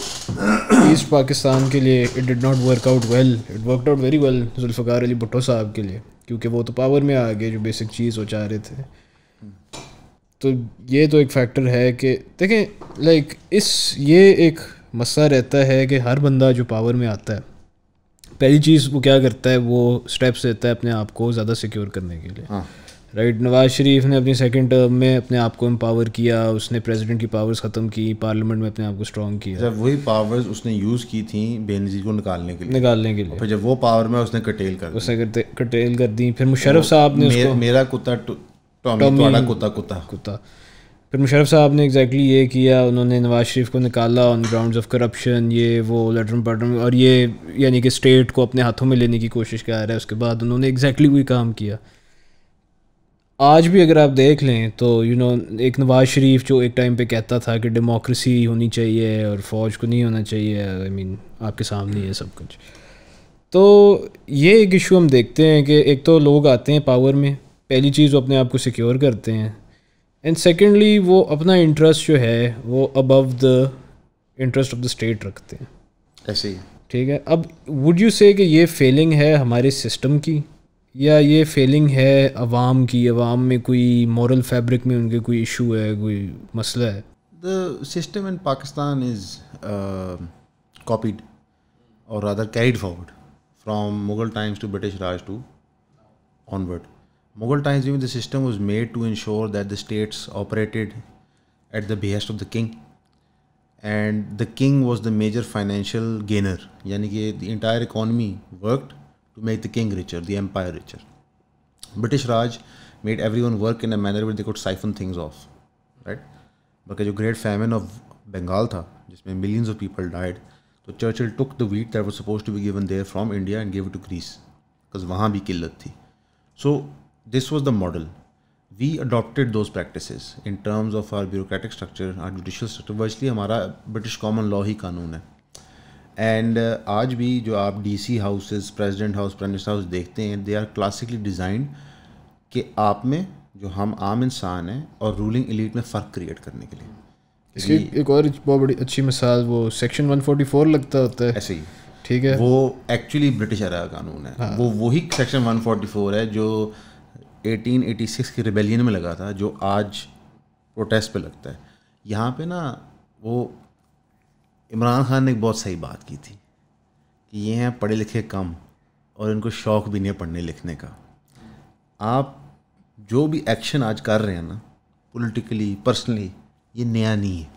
[SPEAKER 1] ایسٹ پاکستان کے لیے it did not work out well, it worked out very well Zulfikar Ali Bhutto sahab کے لیے, کیونکہ وہ تو پاور میں آ گئے جو بیسک چیز وہ چاہ رہے تھے. تو یہ تو ایک فیکٹر ہے کہ دیکھیں لائک یہ ایک مسئلہ رہتا ہے کہ ہر بندہ جو پاور میں آتا ہے پہلی چیز وہ کیا کرتا ہے, وہ اسٹیپس لیتا ہے اپنے آپ کو زیادہ سیکیور کرنے کے لیے. رائٹ, نواز شریف نے اپنی سیکنڈ ٹرم میں اپنے آپ کو امپاور کیا, اس نے پریزیڈنٹ کی پاورز ختم کی, پارلیمنٹ میں اپنے آپ کو اسٹرانگ کیا.
[SPEAKER 2] جب وہی پاورز اس نے یوز کی تھیں بے نظیر کو نکالنے کے لیے,
[SPEAKER 1] پھر
[SPEAKER 2] جب وہ پاور میں اس نے
[SPEAKER 1] کٹیل کر دی. پھر مشرف صاحب نے
[SPEAKER 2] میرا کتا ٹامی کتا.
[SPEAKER 1] پھر مشرف صاحب نے ایگزیکٹلی یہ کیا, انہوں نے نواز شریف کو نکالا آن گراؤنڈز آف کرپشن, یہ وہ لیٹرم پیٹرن, اور یہ یعنی کہ اسٹیٹ کو اپنے ہاتھوں میں لینے کی کوشش کر رہا ہے. اس کے بعد انہوں نے ایگزیکٹلی وہی کام کیا. آج بھی اگر آپ دیکھ لیں تو ایک نواز شریف جو ایک ٹائم پہ کہتا تھا کہ ڈیموکریسی ہونی چاہیے اور فوج کو نہیں ہونا چاہیے, آئی مین آپ کے سامنے یہ سب کچھ. تو یہ ایک ایشو ہم دیکھتے ہیں کہ ایک تو لوگ آتے ہیں پاور میں, پہلی چیز وہ اپنے آپ کو سیکیور کرتے ہیں, اینڈ سیکنڈلی وہ اپنا انٹرسٹ جو ہے وہ above the interest of the state رکھتے ہیں.
[SPEAKER 2] ایسے ہی
[SPEAKER 1] ٹھیک ہے. اب وڈ یو سے کہ یہ فیلنگ ہے ہمارے سسٹم کی, یا یہ فیلنگ ہے عوام کی, عوام میں کوئی مورل فیبرک میں ان کے کوئی ایشو ہے, کوئی مسئلہ ہے؟
[SPEAKER 2] The system in Pakistan is copied or rather carried forward from Mughal times to British Raj to onward. Mughal times even the system was made to ensure that the states operated at the behest of the king, and the king was the major financial gainer. Yani ki the entire economy worked to make the king richer, the empire richer. British Raj made everyone work in a manner where they could siphon things off, right? Because jo great famine of Bengal tha, jisme millions of people died, so Churchill took the wheat that was supposed to be given there from India and gave it to Greece, because wahan bhi killat thi. So this was the model. we adopted those practices in terms of our bureaucratic structure, our judicial structure. virtually ہمارا British common law ہی قانون ہے. اینڈ آج بھی جو آپ D C houses, president house, prime minister house دیکھتے ہیں, دے آر کلاسیکلی ڈیزائنڈ کہ آپ میں جو ہم عام انسان ہیں اور رولنگ ایلیٹ میں فرق کریٹ کرنے کے لیے.
[SPEAKER 1] اس کی ایک اور بہت بڑی اچھی مثال وہ سیکشن 144 لگتا ہوتا ہے,
[SPEAKER 2] ایسے ہی,
[SPEAKER 1] ٹھیک ہے,
[SPEAKER 2] وہ ایکچولی برٹش ایرا کا قانون ہے. وہ وہی سیکشن 144 ہے جو 1886 کی ریبیلین میں لگا تھا, جو آج پروٹیسٹ پہ لگتا ہے. یہاں پہ نا وہ عمران خان نے ایک بہت صحیح بات کی تھی کہ یہ ہیں پڑھے لکھے کم اور ان کو شوق بھی نہیں ہے پڑھنے لکھنے کا. آپ جو بھی ایکشن آج کر رہے ہیں نا پولیٹیکلی, پرسنلی, یہ نیا نہیں ہے.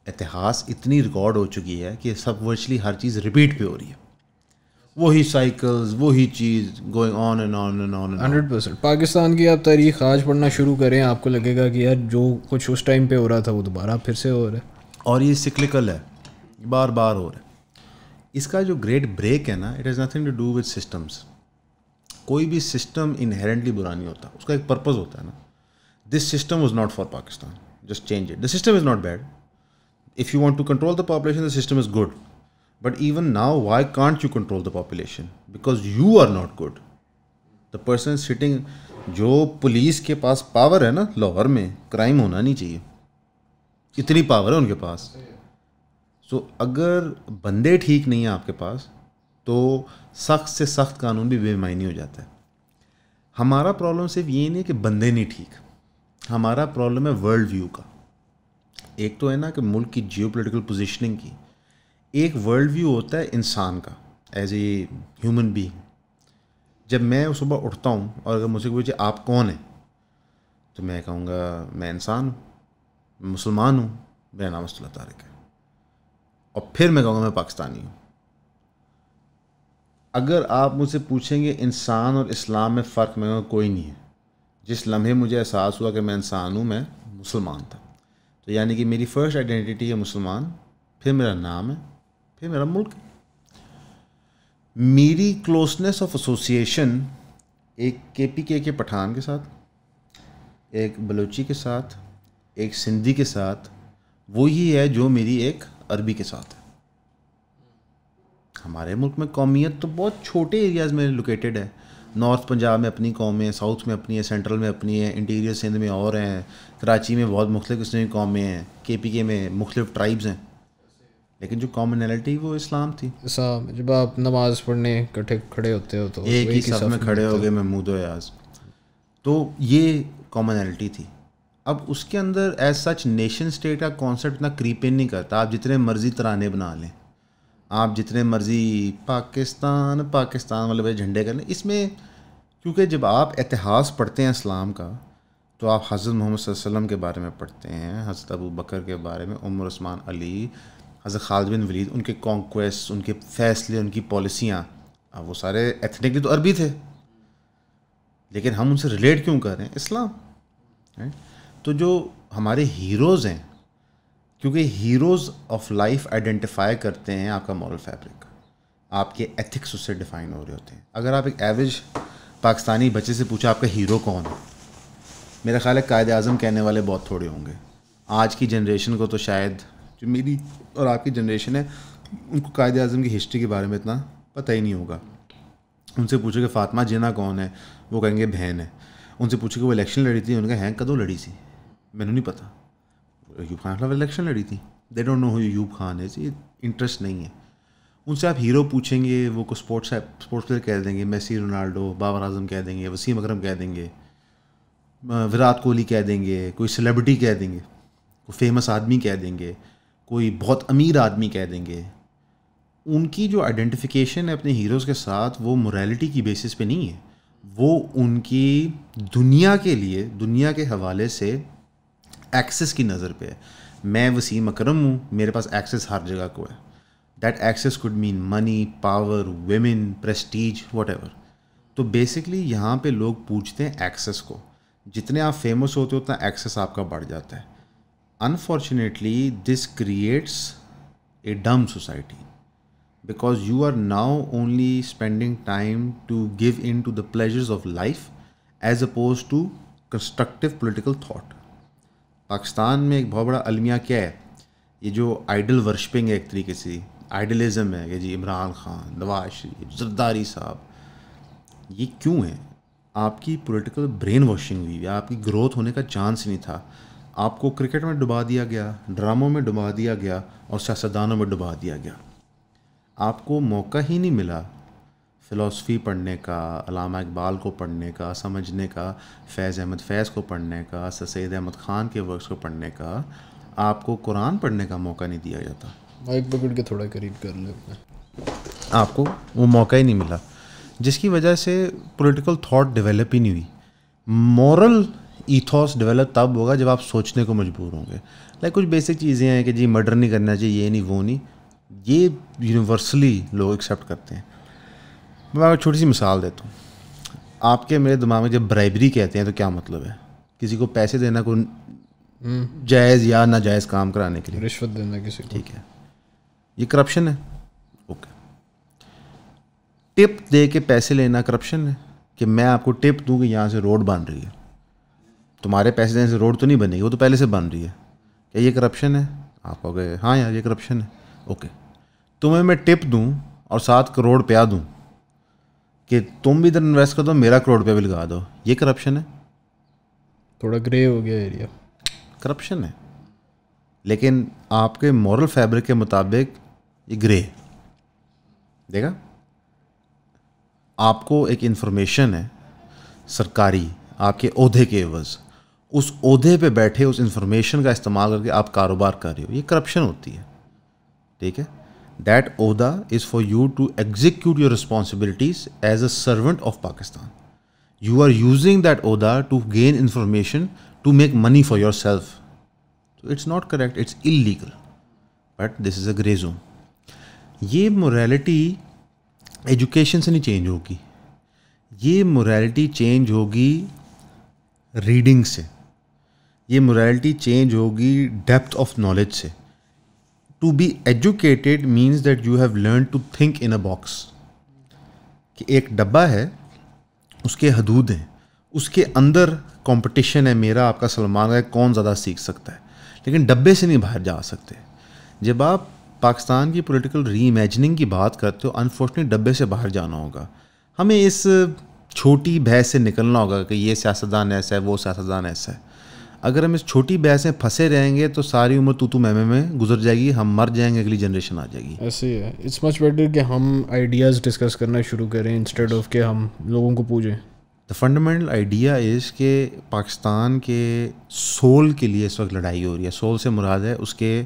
[SPEAKER 2] اتہاس اتنی ریکارڈ ہو چکی ہے کہ سب ورچولی ہر چیز ریپیٹ پہ ہو رہی ہے. وہی سائیکلز, وہی چیز going on and on and on.
[SPEAKER 1] 100%. Pakistan کی آپ تاریخ آج پڑھنا شروع کریں, آپ کو لگے گا کہ یار جو کچھ اس ٹائم پہ ہو رہا تھا وہ دوبارہ پھر سے ہو رہا ہے,
[SPEAKER 2] اور یہ سکلکل ہے, بار بار ہو رہا ہے. اس کا جو گریٹ بریک ہے نا, it has nothing to do with systems. کوئی بھی سسٹم انہیرنٹلی برا نہیں ہوتا, اس کا ایک پرپز ہوتا ہے نا. This system was not for Pakistan, just change it. The system is not bad. If you want to control the population, the system is good. But even now why can't you control the population, because you are not good. The person sitting, جو پولیس کے پاس پاور ہے نا لاہور میں, کرائم ہونا نہیں چاہیے, اتنی پاور ہے ان کے پاس. سو اگر بندے ٹھیک نہیں ہیں آپ کے پاس تو سخت سے سخت قانون بھی بے معنی ہو جاتا ہے. ہمارا پرابلم صرف یہ نہیں ہے کہ بندے نہیں ٹھیک, ہمارا پرابلم ہے ورلڈ ویو کا. ایک تو ہے نا کہ ملک کی جیو پولیٹیکل پوزیشننگ کی, ایک ورلڈ ویو ہوتا ہے انسان کا ایز اے ہیومن بینگ. جب میں صبح اٹھتا ہوں اور اگر مجھ سے پوچھے آپ کون ہیں, تو میں کہوں گا میں انسان ہوں, میں مسلمان ہوں, میرا نام اسد اللہ طارق ہے, اور پھر میں کہوں گا میں پاکستانی ہوں. اگر آپ مجھ سے پوچھیں گے انسان اور اسلام میں فرق, میں کہوں گا کوئی نہیں ہے. جس لمحے مجھے احساس ہوا کہ میں انسان ہوں, میں مسلمان تھا. تو یعنی کہ میری فرسٹ آئیڈینٹی ہے مسلمان, پھر میرا نام ہے, پھر میرا ملک. میری کلوزنس آف ایسوسیشن ایک کے پی کے پٹھان کے ساتھ, ایک بلوچی کے ساتھ, ایک سندھی کے ساتھ, وہی ہے جو میری ایک عربی کے ساتھ ہے. ہمارے ملک میں قومیت تو بہت چھوٹے ایریاز میں لوکیٹڈ ہے. نارتھ پنجاب میں اپنی قومیں ہیں, ساؤتھ میں اپنی ہے, سینٹرل میں اپنی ہے, انٹیریئر سندھ میں اور ہیں, کراچی میں بہت مختلف قسم کی قومیں ہیں, کے پی کے میں مختلف ٹرائبز ہیں, لیکن جو کامنلٹی وہ اسلام تھی.
[SPEAKER 1] جب آپ نماز پڑھنے اکٹھے کھڑے ہوتے ہو تو
[SPEAKER 2] ایک ہی صف میں کھڑے ہو گئے محمود و ایاز, تو یہ کامنلٹی تھی. اب اس کے اندر ایز سچ نیشن اسٹیٹ کا کانسیپٹ اتنا کریپ ان نہیں کرتا. آپ جتنے مرضی ترانے بنا لیں, آپ جتنے مرضی پاکستان پاکستان والے بھائی جھنڈے کریں, اس میں کیونکہ جب آپ اتہاس پڑھتے ہیں اسلام کا تو آپ حضرت محمد صلی اللہ علیہ وسلم کے بارے میں پڑھتے ہیں, حضرت ابو بکر کے بارے میں, عمر, عثمان, علی, حضرت خالد بن ولید, ان کے کانکویسٹ, ان کے فیصلے, ان کی پالیسیاں. اب وہ سارے ایتھنکلی تو عربی تھے, لیکن ہم ان سے ریلیٹ کیوں کر رہے ہیں؟ اسلام. تو جو ہمارے ہیروز ہیں, کیونکہ ہیروز آف لائف آئیڈینٹیفائی کرتے ہیں آپ کا مورل فیبرک, آپ کے ایتھکس اس سے ڈیفائن ہو رہے ہوتے ہیں. اگر آپ ایک ایوریج پاکستانی بچے سے پوچھا آپ کا ہیرو کون ہے, میرا خیال ہے قائد اعظم کہنے والے بہت تھوڑے ہوں گے. آج کی جنریشن کو تو شاید, جو میری اور آپ کی جنریشن ہے, ان کو قائد اعظم کی ہسٹری کے بارے میں اتنا پتہ ہی نہیں ہوگا. ان سے پوچھو کہ فاطمہ جناح کون ہے, وہ کہیں گے بہن ہے. ان سے پوچھو کہ وہ الیکشن لڑی تھی, ان کا ہیں کدوں لڑی سی, میں نے نہیں پتہ. ایوب خان خلاف الیکشن لڑی تھی, دے ڈونٹ نو ہو ایوب خان ہے, یہ انٹرسٹ نہیں ہے. ان سے آپ ہیرو پوچھیں گے, وہ کو اسپورٹس پلیئر کہہ دیں گے, میسی, رونالڈو, بابر اعظم کہہ دیں گے, وسیم اکرم کہہ دیں گے, وراٹ کوہلی کہہ دیں گے, کوئی سیلیبریٹی کہہ دیں گے, کوئی فیمس آدمی کہہ دیں گے, کوئی بہت امیر آدمی کہہ دیں گے. ان کی جو آئیڈینٹیفیکیشن ہے اپنے ہیروز کے ساتھ, وہ موریلٹی کی بیسس پہ نہیں ہے, وہ ان کی دنیا کے لیے, دنیا کے حوالے سے ایکسس کی نظر پہ ہے. میں وسیم اکرم ہوں, میرے پاس ایکسس ہر جگہ کو ہے. That access could mean money, power, women, prestige, whatever. تو بیسکلی یہاں پہ لوگ پوچھتے ہیں ایکسس کو. جتنے آپ فیمس ہوتے ہو اتنا ایکسس آپ کا بڑھ جاتا ہے. Unfortunately this creates a dumb society, because you are now only spending time to give in to the pleasures of life as opposed to constructive political thought. Pakistan میں ایک بہت بڑا المیہ کیا ہے, یہ جو آئیڈل ورشپنگ ہے ایک طریقے سے, آئیڈلزم ہے کہ جی عمران خان, نواز شریف, زرداری صاحب, یہ کیوں ہے؟ آپ کی پولیٹیکل برین واشنگ ہوئی ہے, آپ کی گروتھ ہونے کا چانس نہیں تھا. آپ کو کرکٹ میں ڈبا دیا گیا, ڈراموں میں ڈبا دیا گیا, اور سیاستدانوں میں ڈبا دیا گیا. آپ کو موقع ہی نہیں ملا فلاسفی پڑھنے کا, علامہ اقبال کو پڑھنے کا, سمجھنے کا, فیض احمد فیض کو پڑھنے کا, سید احمد خان کے ورکس کو پڑھنے کا. آپ کو قرآن پڑھنے کا موقع نہیں دیا جاتا.
[SPEAKER 1] مائک پکڑ کے تھوڑا قریب کر لیں.
[SPEAKER 2] آپ کو وہ موقع ہی نہیں ملا, جس کی وجہ سے پولیٹیکل تھاٹ ڈیولپ ہی نہیں ہوئی. مورل ایتھوس ڈیولپ تب ہوگا جب آپ سوچنے کو مجبور ہوں گے. لائک کچھ بیسک چیزیں ہیں کہ جی مرڈر نہیں کرنا چاہیے, یہ نہیں وہ نہیں, یہ یونیورسلی لوگ ایکسیپٹ کرتے ہیں. میں آپ کو چھوٹی سی مثال دیتا ہوں. آپ کے میرے دماغ میں جب برائبری کہتے ہیں تو کیا مطلب ہے؟ کسی کو پیسے دینا کو جائز یا ناجائز کام کرانے کے لیے,
[SPEAKER 1] رشوت دینا کسی کو.
[SPEAKER 2] ٹھیک ہے, یہ کرپشن ہے. اوکے, ٹپ دے کے پیسے لینا کرپشن ہے. کہ میں آپ کو ٹپ دوں کہ یہاں سے روڈ بن رہی ہے, تمہارے پیسے دینے سے روڈ تو نہیں بنے گی, وہ تو پہلے سے بن رہی ہے. کیا یہ کرپشن ہے؟ آپ کو گئے ہاں یار یہ کرپشن ہے. اوکے, تمہیں میں ٹپ دوں اور 7 کروڑ پیا دوں کہ تم بھی ادھر انویسٹ کر دو, میرا کروڑ روپیہ بھی لگا دو, یہ کرپشن ہے؟
[SPEAKER 1] تھوڑا گرے ہو گیا ایریا.
[SPEAKER 2] کرپشن ہے, لیکن آپ کے مورل فیبرک کے مطابق یہ گرے. دیکھا, آپ کو ایک انفارمیشن ہے سرکاری آپ کے عہدے کے عوض, اس عہدے پہ بیٹھے اس انفارمیشن کا استعمال کر کے آپ کاروبار کر رہے ہو, یہ کرپشن ہوتی ہے. ٹھیک ہے, دیٹ عہدہ is for you to execute your responsibilities as a servant of Pakistan. You are using that عہدہ to gain information to make money for yourself. So it's not correct, it's illegal, but this is a grey zone. یہ morality ایجوکیشن سے نہیں چینج ہوگی, یہ morality چینج ہوگی ریڈنگ سے, یہ morality چینج ہوگی ڈیپتھ آف نالج سے. To be educated means that you have learned to think in a box. کہ ایک ڈبہ ہے, اس کے حدود ہیں, اس کے اندر کمپٹیشن ہے, میرا آپ کا سلمان کا, کون زیادہ سیکھ سکتا ہے, لیکن ڈبے سے نہیں باہر جا سکتے. جب آپ پاکستان کی پولیٹیکل ری امیجننگ کی بات کرتے ہو, انفارچونیٹلی ڈبے سے باہر جانا ہوگا. ہمیں اس چھوٹی بحث سے نکلنا ہوگا کہ یہ سیاستدان ایسا ہے, وہ سیاستدان ایسا ہے. اگر ہم اس چھوٹی بحث میں پھنسے رہیں گے تو ساری عمر تو میں گزر جائے گی, ہم مر جائیں گے, اگلی جنریشن آ جائے گی.
[SPEAKER 1] ایسے ہی ہے. اٹس مچ بیٹر کہ ہم آئیڈیاز ڈسکس کرنا شروع کریں انسٹیڈ آف کہ ہم لوگوں کو پوچھیں.
[SPEAKER 2] دا فنڈامنٹل آئیڈیا از کہ پاکستان کے سول کے لیے اس وقت لڑائی ہو رہی ہے. سول سے مراد ہے اس کے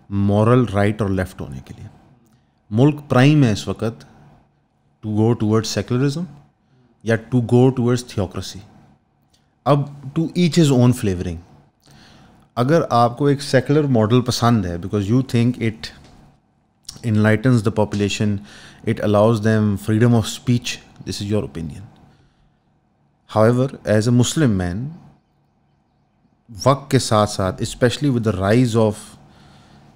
[SPEAKER 2] مورل رائٹ اور لیفٹ ہونے کے لیے. ملک پرائم ہے اس وقت ٹو گو ٹورڈ سیکولرزم یا ٹو گو ٹورڈز تھیوکریسی. اب to each his own flavouring. اگر آپ کو ایک سیکولر ماڈل پسند ہے because you think it enlightens the population, it allows them freedom of speech, this is your opinion. However, as a Muslim man, وقت کے ساتھ ساتھ especially with the rise of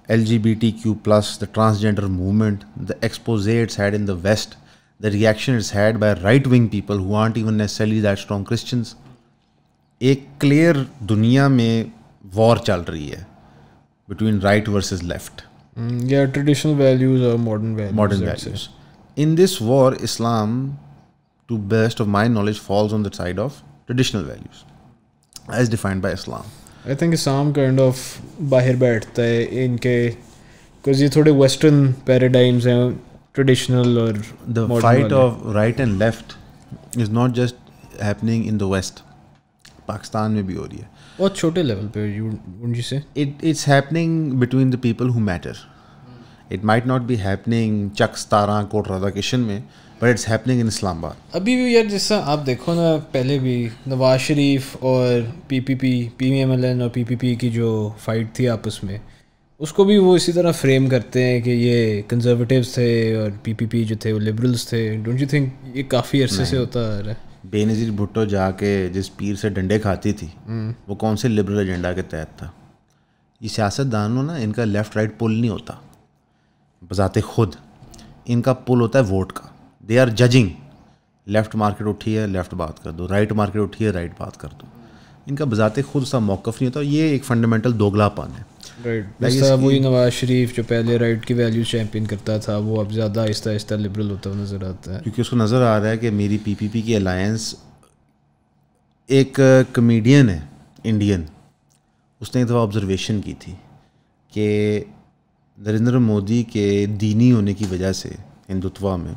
[SPEAKER 2] LGBTQ+, the transgender movement, the expose it's had in the West, the reaction it's had by right-wing people who aren't even necessarily that strong Christians, ایک کلیئر دنیا میں وار چل رہی ہے between right versus left.
[SPEAKER 1] Yeah, traditional values or modern values.
[SPEAKER 2] Modern values. In this war, Islam, to best of my knowledge, falls on the side of traditional values as defined by Islam.
[SPEAKER 1] I think Islam kind of باہر بیٹھتا ہے ان کے, because یہ تھوڑے western paradigms ہیں, traditional اور
[SPEAKER 2] the fight of right and left is not just happening in the West. Pakistan میں بھی ہو رہی ہے
[SPEAKER 1] بہت چھوٹے لیول پہ. جی سے
[SPEAKER 2] it's happening between the people who matter. It might not be happening چک 17 کوٹ رضا کشن میں, but it's happening in Islam Abad.
[SPEAKER 1] ابھی بھی یار جس طرح آپ دیکھو نا, پہلے بھی نواز شریف اور PMLN اور PPP کی جو فائٹ تھی آپس میں, اس کو بھی وہ اسی طرح فریم کرتے ہیں کہ یہ کنزرویٹیوز تھے اور PPP جو تھے وہ لبرلز تھے. ڈونٹ یو تھنک یہ کافی عرصے سے ہوتا آ رہا ہے؟
[SPEAKER 2] بے نظیر بھٹو جا کے جس پیر سے ڈنڈے کھاتی تھی وہ کون سے لبرل ایجنڈا کے تحت تھا؟ یہ سیاست دانوں نا, ان کا لیفٹ رائٹ پل نہیں ہوتا بذات خود, ان کا پل ہوتا ہے ووٹ کا. They are judging, left market اٹھی ہے لیفٹ بات کر دو, رائٹ مارکیٹ اٹھی ہے رائٹ بات کر دو. ان کا بذات خود سا موقف نہیں ہوتا. یہ ایک فنڈامنٹل دوگلا پن ہے.
[SPEAKER 1] جیسا وہی نواز شریف جو پہلے رائٹ کی ویلیوز چیمپئن کرتا تھا وہ اب زیادہ آہستہ آہستہ لبرل ہوتا ہوا نظر آتا ہے,
[SPEAKER 2] کیونکہ اس کو نظر آ رہا ہے کہ میری پی پی پی کی الائنس. ایک کمیڈین ہے انڈین, اس نے ایک دفعہ آبزرویشن کی تھی کہ نریندر مودی کے دینی ہونے کی وجہ سے ہندوتوا میں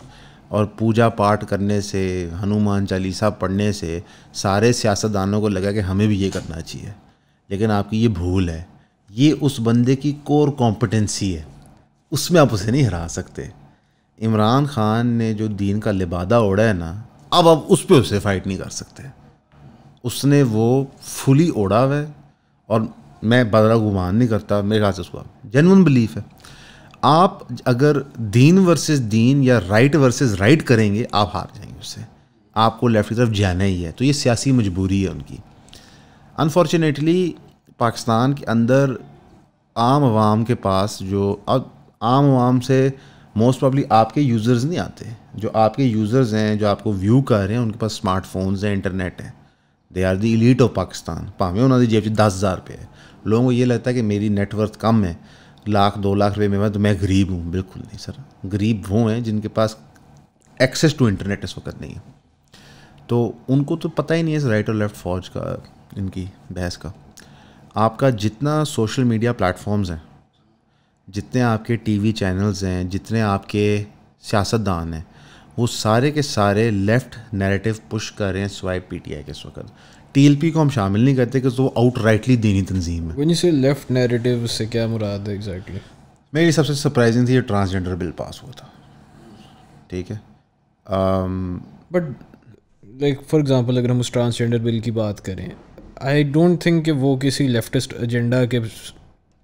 [SPEAKER 2] اور پوجا پاٹ کرنے سے, ہنومان چالیسا پڑھنے سے سارے سیاستدانوں کو لگا کہ ہمیں بھی یہ کرنا چاہیے. لیکن آپ کی یہ بھول ہے, یہ اس بندے کی کور کمپٹنسی ہے, اس میں آپ اسے نہیں ہرا سکتے. عمران خان نے جو دین کا لبادہ اوڑھا ہے نا, اب آپ اس پہ اسے فائٹ نہیں کر سکتے. اس نے وہ فلی اوڑھا ہوا ہے, اور میں بدرا گمان نہیں کرتا, میرے خیال سے اس کو جینون بلیف ہے. آپ اگر دین ورسز دین یا رائٹ ورسز رائٹ کریں گے, آپ ہار جائیں گے اس سے. آپ کو لیفٹ کی طرف جانا ہی ہے. تو یہ سیاسی مجبوری ہے ان کی. انفارچونیٹلی پاکستان کے اندر عام عوام کے پاس جو عام عوام سے موسٹ پرابلی آپ کے یوزرز نہیں آتے. جو آپ کے یوزرز ہیں, جو آپ کو ویو کر رہے ہیں, ان کے پاس اسمارٹ فونز ہیں, انٹرنیٹ ہے. They are the elite of Pakistan. پاویں انہوں نے جیب 10,000 روپے ہے. لوگوں کو یہ لگتا ہے کہ میری نیٹ ورتھ کم ہے, 1,00,000 2,00,000 روپے میں تو میں غریب ہوں. بالکل نہیں سر, غریب وہ ہیں جن کے پاس ایکسیس ٹو انٹرنیٹ اس وقت نہیں ہے. تو ان کو تو پتہ ہی نہیں ہے رائٹ اور لیفٹ فوج کا, ان کی بحث کا. آپ کا جتنا سوشل میڈیا پلیٹفارمز ہیں, جتنے آپ کے ٹی وی چینلز ہیں, جتنے آپ کے سیاستدان ہیں, وہ سارے کے سارے لیفٹ نیریٹو پش کر رہے ہیں سوائے پی ٹی آئی کے اس وقت. ٹی ایل پی کو ہم شامل نہیں کرتے کہ وہ آؤٹ رائٹلی دینی تنظیم ہے.
[SPEAKER 1] when you say left narrative سے کیا مراد ہے ایگزیکٹلی؟
[SPEAKER 2] میری سب سے سرپرائزنگ تھی یہ ٹرانسجنڈر بل پاس ہوا تھا. ٹھیک ہے,
[SPEAKER 1] بٹ لائک فار ایگزامپل اگر ہم اس ٹرانسجنڈر بل کی بات کریں, آئی ڈونٹ تھنک کہ وہ کسی لیفٹسٹ ایجنڈا کے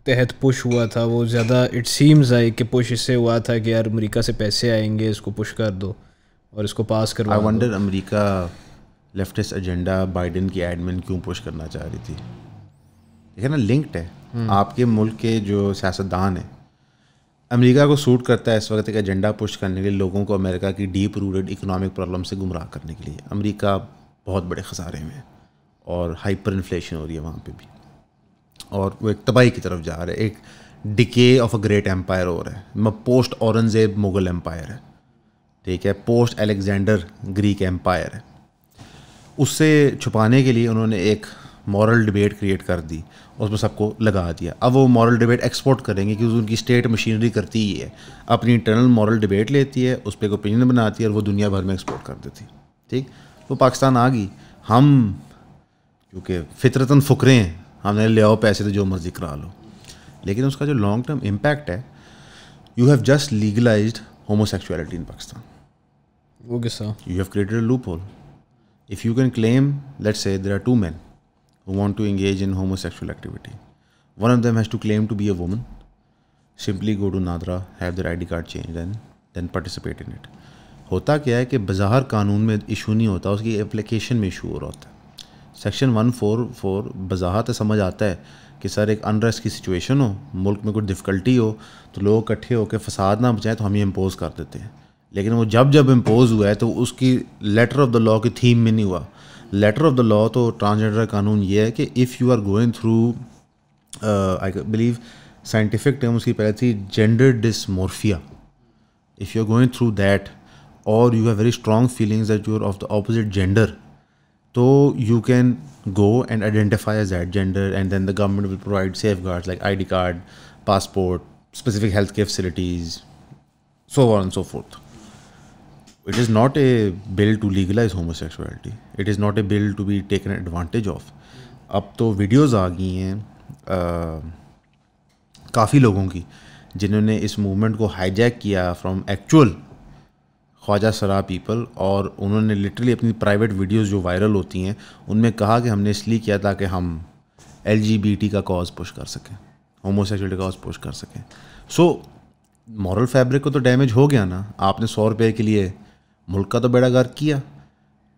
[SPEAKER 1] تحت پش ہوا تھا. وہ زیادہ اٹ سیمز آئی کہ پش اس سے ہوا تھا کہ یار امریکہ سے پیسے آئیں گے, اس کو پش کر دو اور اس کو پاس کروا دو.
[SPEAKER 2] I wonder America leftist agenda Biden کی ایڈمن کیوں پش کرنا چاہ رہی تھی. دیکھیں نا, لنکڈ ہے. آپ کے ملک کے جو سیاستدان ہیں, امریکہ کو سوٹ کرتا ہے اس وقت ایک ایجنڈا پش کرنے کے لیے لوگوں کو امریکہ کی ڈیپ روٹڈ اکنامک پرابلم سے گمراہ کرنے کے لیے. امریکہ بہت بڑے خسارے میں ہے اور ہائپر انفلیشن ہو رہی ہے وہاں پہ بھی, اور وہ ایک تباہی کی طرف جا رہا ہے. ایک ڈکے آف اے گریٹ امپائر ہو رہا ہے. پوسٹ اورنگزیب مغل امپائر ہے, ٹھیک ہے, پوسٹ الیگزینڈر گریک امپائر ہے. اس سے چھپانے کے لیے انہوں نے ایک مورل ڈبیٹ کریٹ کر دی, اس میں سب کو لگا دیا. اب وہ مورل ڈبیٹ ایکسپورٹ کریں گے کیونکہ ان کی اسٹیٹ مشینری کرتی ہی ہے, اپنی انٹرنل مورل ڈبیٹ لیتی ہے, اس پہ ایک اوپینین بناتی ہے اور وہ دنیا بھر میں ایکسپورٹ کر دیتی. ٹھیک, وہ پاکستان آ گئی. ہم کیونکہ فطرتاً فقرے ہیں, ہم نے لے آؤ پیسے تو جو مرضی کرا لو. لیکن اس کا جو لانگ ٹرم امپیکٹ ہے, you have just legalised homosexuality in Pakistan.
[SPEAKER 1] وہ کس طرح؟
[SPEAKER 2] You have created a loophole. If you can claim, let's say there are two men who want to engage in homosexual activity. One of them has to claim to be a woman, simply go to Nadra, have their ID card changed and then participate in it. ہوتا کیا ہے کہ بظاہر قانون میں ایشو نہیں ہوتا, اس کی اپلیکیشن میں ایشو ہو رہا ہوتا ہے. سیکشن 144 بظاہر سمجھ آتا ہے کہ سر ایک انریسٹ کی سچویشن ہو, ملک میں کوئی ڈفیکلٹی ہو, تو لوگ اکٹھے ہو کے فساد نہ بچائیں تو ہم یہ امپوز کر دیتے ہیں. لیکن وہ جب امپوز ہوا ہے تو اس کی لیٹر آف دا لا کی تھیم میں نہیں ہوا. لیٹر آف دا لا تو ٹرانسجنڈر قانون یہ ہے کہ if you are going through, I believe scientific term اس کی پہلے تھی gender dysphoria. If you are going through that اور you have very strong feelings that you are of the opposite gender, تو you can go and identify as that gender and then the government will provide safeguards like I D card, passport, specific health care facilities, so on and so forth. It is not a bill to legalize homosexuality. It is not a bill to be taken advantage of. اب تو ویڈیوز آ گئی ہیں کافی لوگوں کی جنہوں نے اس موومنٹ کو ہائی جیک کیا فرام ایکچوئل خواجہ سرا پیپل, اور انہوں نے لٹرلی اپنی پرائیویٹ ویڈیوز جو وائرل ہوتی ہیں ان میں کہا کہ ہم نے اس لیے کیا تاکہ ہم LGBT کا کاز پش کر سکیں, ہوموسیکسولیٹی کا کاز پش کر سکیں. سو مورل فیبرک کو تو ڈیمیج ہو گیا نا. آپ نے 100 روپے کے لیے ملک کا تو بیڑا غرق کیا.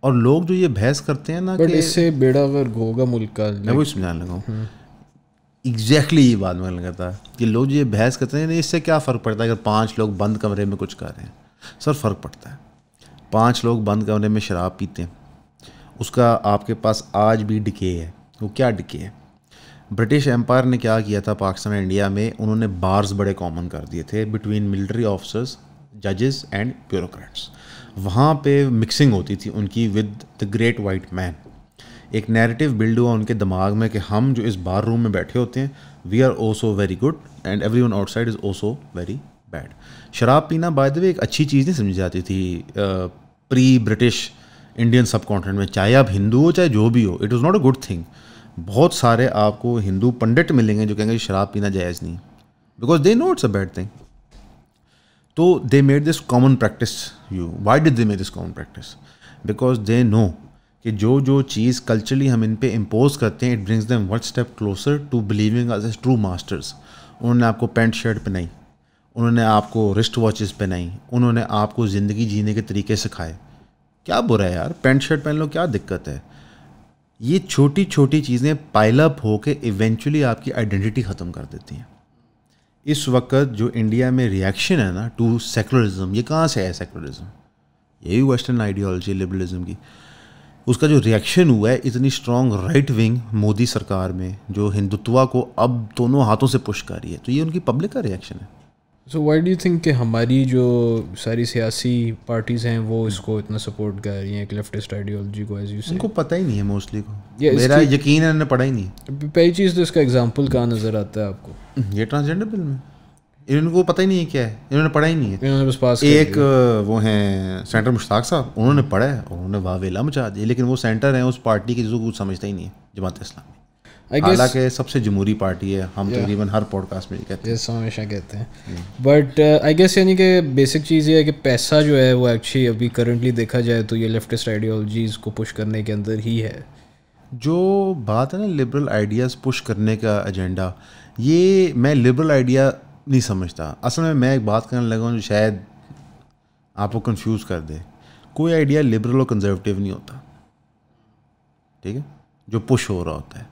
[SPEAKER 2] اور لوگ جو یہ بحث کرتے ہیں نا کہ
[SPEAKER 1] اس سے بیڑا غرق ہوگا ملک کا,
[SPEAKER 2] میں وہی سمجھانے لگا ہوں. ایگزیکٹلی یہ بات میں لگا تھا کہ لوگ جو یہ بحث کرتے ہیں اس سے کیا فرق پڑتا ہے اگر 5 لوگ بند کمرے میں کچھ کر رہے ہیں. سر فرق پڑتا ہے. 5 لوگ بند کمرے میں شراب پیتے ہیں, اس کا آپ کے پاس آج بھی ڈکے ہے, وہ کیا ڈکے ہے. برٹش امپائر نے کیا کیا تھا پاکستان اور انڈیا میں, انہوں نے بارز بڑے کامن کر دیے تھے بٹوین ملٹری آفیسرز, ججز اینڈ بیوروکریٹس. وہاں پہ مکسنگ ہوتی تھی ان کی ود دا گریٹ وائٹ مین. ایک نیریٹو بلڈ ہوا ان کے دماغ میں کہ ہم جو اس بار روم میں بیٹھے ہوتے ہیں we are also very good and everyone outside is also very bed. شراب پینا بائی دا وے ایک اچھی چیز نہیں سمجھی جاتی تھی pre British Indian subcontinent میں, چاہے آپ ہندو ہو چاہے جو بھی ہو, it was not a good thing. بہت سارے آپ کو ہندو پنڈت ملیں گے جو کہیں گے شراب پینا جائز نہیں, because they know it's a bad thing. تو they made this common practice. Why did they made this common practice? Because they know کہ جو چیز کلچرلی ہم ان پہ امپوز کرتے ہیں it brings them one step closer to believing as a true masters. انہوں نے آپ کو پینٹ شرٹ پہنائی, انہوں نے آپ کو رسٹ واچز پہنائی, انہوں نے آپ کو زندگی جینے کے طریقے سکھائے. کیا برا ہے یار, پینٹ شرٹ پہن لو, کیا دقت ہے؟ یہ چھوٹی چھوٹی چیزیں پائل اپ ہو کے ایونچولی آپ کی آئیڈینٹی ختم کر دیتی ہیں. اس وقت جو انڈیا میں ریئیکشن ہے نا ٹو سیکولرزم, یہ کہاں سے ہے سیکولرزم؟ یہی ویسٹرن آئیڈیالوجی لبرلزم کی. اس کا جو ریئیکشن ہوا ہے اتنی اسٹرانگ رائٹ ونگ مودی سرکار میں جو ہندوتوا کو اب دونوں ہاتھوں سے پش کر رہی ہے, تو یہ ان کی پبلک کا ریئیکشن ہے.
[SPEAKER 1] So why do you think کہ ہماری جو ساری سیاسی پارٹیز ہیں وہ اس کو اتنا سپورٹ کر رہی ہیں ایک لیفٹسٹ آئیڈیالوجی کو؟ ایز یو سے
[SPEAKER 2] ان کو پتہ ہی نہیں ہے موسٹلی کو, میرا یقین ہے انہوں نے پڑھا ہی نہیں.
[SPEAKER 1] پہلی چیز تو اس کا ایگزامپل کہاں نظر آتا ہے آپ کو؟
[SPEAKER 2] یہ ٹرانسجینڈر بل میں ان کو پتہ ہی نہیں ہے کیا ہے, انہوں نے پڑھا ہی نہیں ہے.
[SPEAKER 1] انہوں نے بس پاس
[SPEAKER 2] ایک وہ ہیں سینٹر مشتاق صاحب, انہوں نے پڑھا ہے, انہوں نے واویلا مچا دی, لیکن وہ سینٹر ہیں اس پارٹی کی جس کو کچھ سمجھتا ہی نہیں ہے, جماعت اسلامی. حالانکہ سب سے جمہوری پارٹی ہے, ہم تقریباً ہر پوڈ کاسٹ میں یہ کہتے ہیں,
[SPEAKER 1] ہمیشہ کہتے ہیں. بٹ آئی گیس یعنی کہ بیسک چیز یہ ہے کہ پیسہ جو ہے وہ ایکچولی ابھی کرنٹلی دیکھا جائے تو یہ لیفٹسٹ آئیڈیالوجیز کو پش کرنے کے اندر ہی ہے.
[SPEAKER 2] جو بات ہے نا لبرل آئیڈیاز پش کرنے کا ایجنڈا, یہ میں لبرل آئیڈیا نہیں سمجھتا. اصل میں ایک بات کرنے لگا ہوں جو شاید آپ کو کنفیوز کر دے. کوئی آئیڈیا لبرل اور کنزرویٹیو نہیں ہوتا, ٹھیک ہے؟ جو پش ہو رہا ہوتا ہے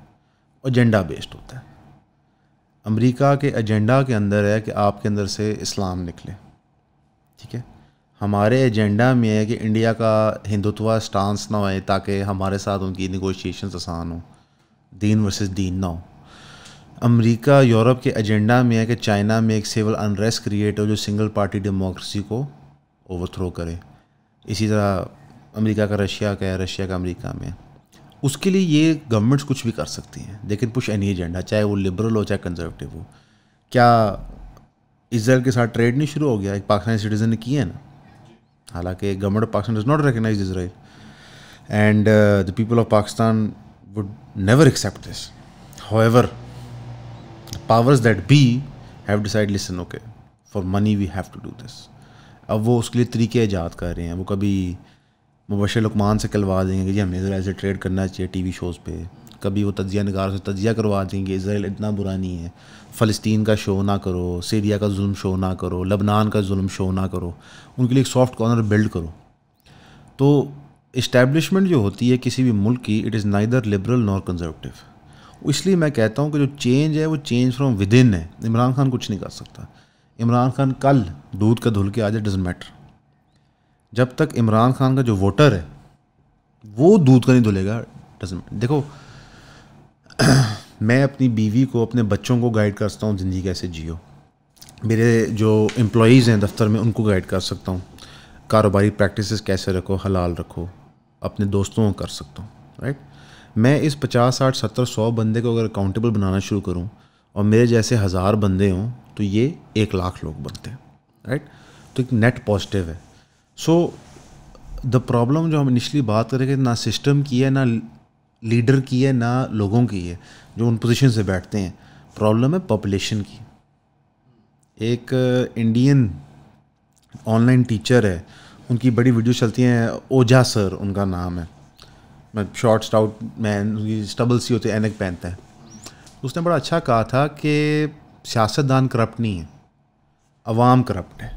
[SPEAKER 2] ایجنڈا بیسڈ ہوتا ہے. امریکہ کے ایجنڈا کے اندر ہے کہ آپ کے اندر سے اسلام نکلے, ٹھیک ہے. ہمارے ایجنڈا میں ہے کہ انڈیا کا ہندوتوا سٹانس نہ ہوئے تاکہ ہمارے ساتھ ان کی نیگوشیشنز آسان ہوں, دین ورسز دین نہ ہو. امریکہ یورپ کے ایجنڈا میں ہے کہ چائنا میں ایک سول انریسٹ کریٹ ہو جو سنگل پارٹی ڈیموکریسی کو اوور تھرو کرے. اسی طرح امریکہ کا رشیا کا ہے, رشیا کا امریکہ میں. اس کے لیے یہ گورنمنٹس کچھ بھی کر سکتی ہیں, لیکن پش اینی ایجنڈا, چاہے وہ لبرل ہو چاہے کنزرویٹیو ہو. کیا اسرائیل کے ساتھ ٹریڈ نہیں شروع ہو گیا؟ ایک پاکستانی سٹیزن نے کیا ہے نا, حالانکہ government of Pakistan does not recognize Israel and the people of Pakistan would never accept this. How powers that be have decided listen okay for money we have to do this. اب وہ اس کے لیے طریقے ایجاد کر رہے ہیں. وہ کبھی مبشر لقمان سے کلوا دیں گے کہ جی ہمیں اسرائیل سے ٹریڈ کرنا چاہیے ٹی وی شوز پہ. کبھی وہ تجزیہ نگار سے تجزیہ کروا دیں گے اسرائیل اتنا برا نہیں ہے, فلسطین کا شو نہ کرو, سیریا کا ظلم شو نہ کرو, لبنان کا ظلم شو نہ کرو, ان کے لیے ایک سافٹ کارنر بلڈ کرو. تو اسٹیبلشمنٹ جو ہوتی ہے کسی بھی ملک کی, it is neither liberal nor conservative. اس لیے میں کہتا ہوں کہ جو چینج ہے وہ چینج فرام ود ان ہے. عمران خان کچھ نہیں کر سکتا. عمران خان کل دودھ کا دھل کے آ جائے ڈزنٹ میٹر. جب تک عمران خان کا جو ووٹر ہے وہ دودھ کا نہیں دھلے گا ڈزنٹ. دیکھو میں اپنی بیوی کو اپنے بچوں کو گائیڈ کر سکتا ہوں زندگی کیسے جیو, میرے جو امپلائیز ہیں دفتر میں ان کو گائیڈ کر سکتا ہوں کاروباری پریکٹسز کیسے رکھو, حلال رکھو, اپنے دوستوں کو کر سکتا ہوں, رائٹ. میں اس 50 60 70 100 بندے کو اگر اکاؤنٹیبل بنانا شروع کروں اور میرے جیسے 1000 بندے ہوں تو یہ 1 لاکھ لوگ بنتے ہیں, رائٹ. تو ایک نیٹ پازیٹیو ہے. سو دا پرابلم جو ہم انیشلی بات کریں کہ نہ سسٹم کی ہے, نہ لیڈر کی ہے, نہ لوگوں کی ہے جو ان پوزیشن سے بیٹھتے ہیں. پرابلم ہے پاپولیشن کی. ایک انڈین آن لائن ٹیچر ہے, ان کی بڑی ویڈیو چلتی ہیں, اوجھا سر ان کا نام ہے, میں شارٹ اسٹاؤٹ مین, اسٹبل سی ہوتے اینک پہنتا ہے. اس نے بڑا اچھا کہا تھا کہ سیاستدان کرپٹ نہیں ہے, عوام کرپٹ ہے.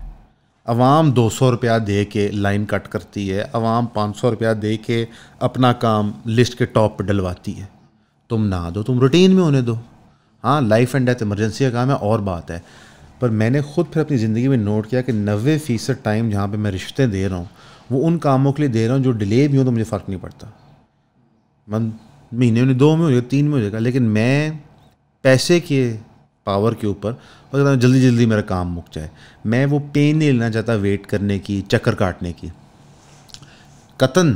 [SPEAKER 2] عوام 200 روپیہ دے کے لائن کٹ کرتی ہے, عوام 500 روپیہ دے کے اپنا کام لسٹ کے ٹاپ پہ ڈلواتی ہے. تم نہ دو, تم روٹین میں ہونے دو. ہاں لائف اینڈ ڈیتھ ایمرجنسی کا کام ہے اور بات ہے, پر میں نے خود پھر اپنی زندگی میں نوٹ کیا کہ 90% ٹائم جہاں پہ میں رشتے دے رہا ہوں وہ ان کاموں کے لیے دے رہا ہوں جو ڈیلے بھی ہوں تو مجھے فرق نہیں پڑتا. مہینے میں 2 میں ہو جائے گا, 3 میں ہو جائے گا, لیکن میں پیسے کے پاور کے اوپر اور جلدی جلدی میرا کام مک جائے. میں وہ پین نہیں لینا چاہتا ویٹ کرنے کی, چکر کاٹنے کی. قطن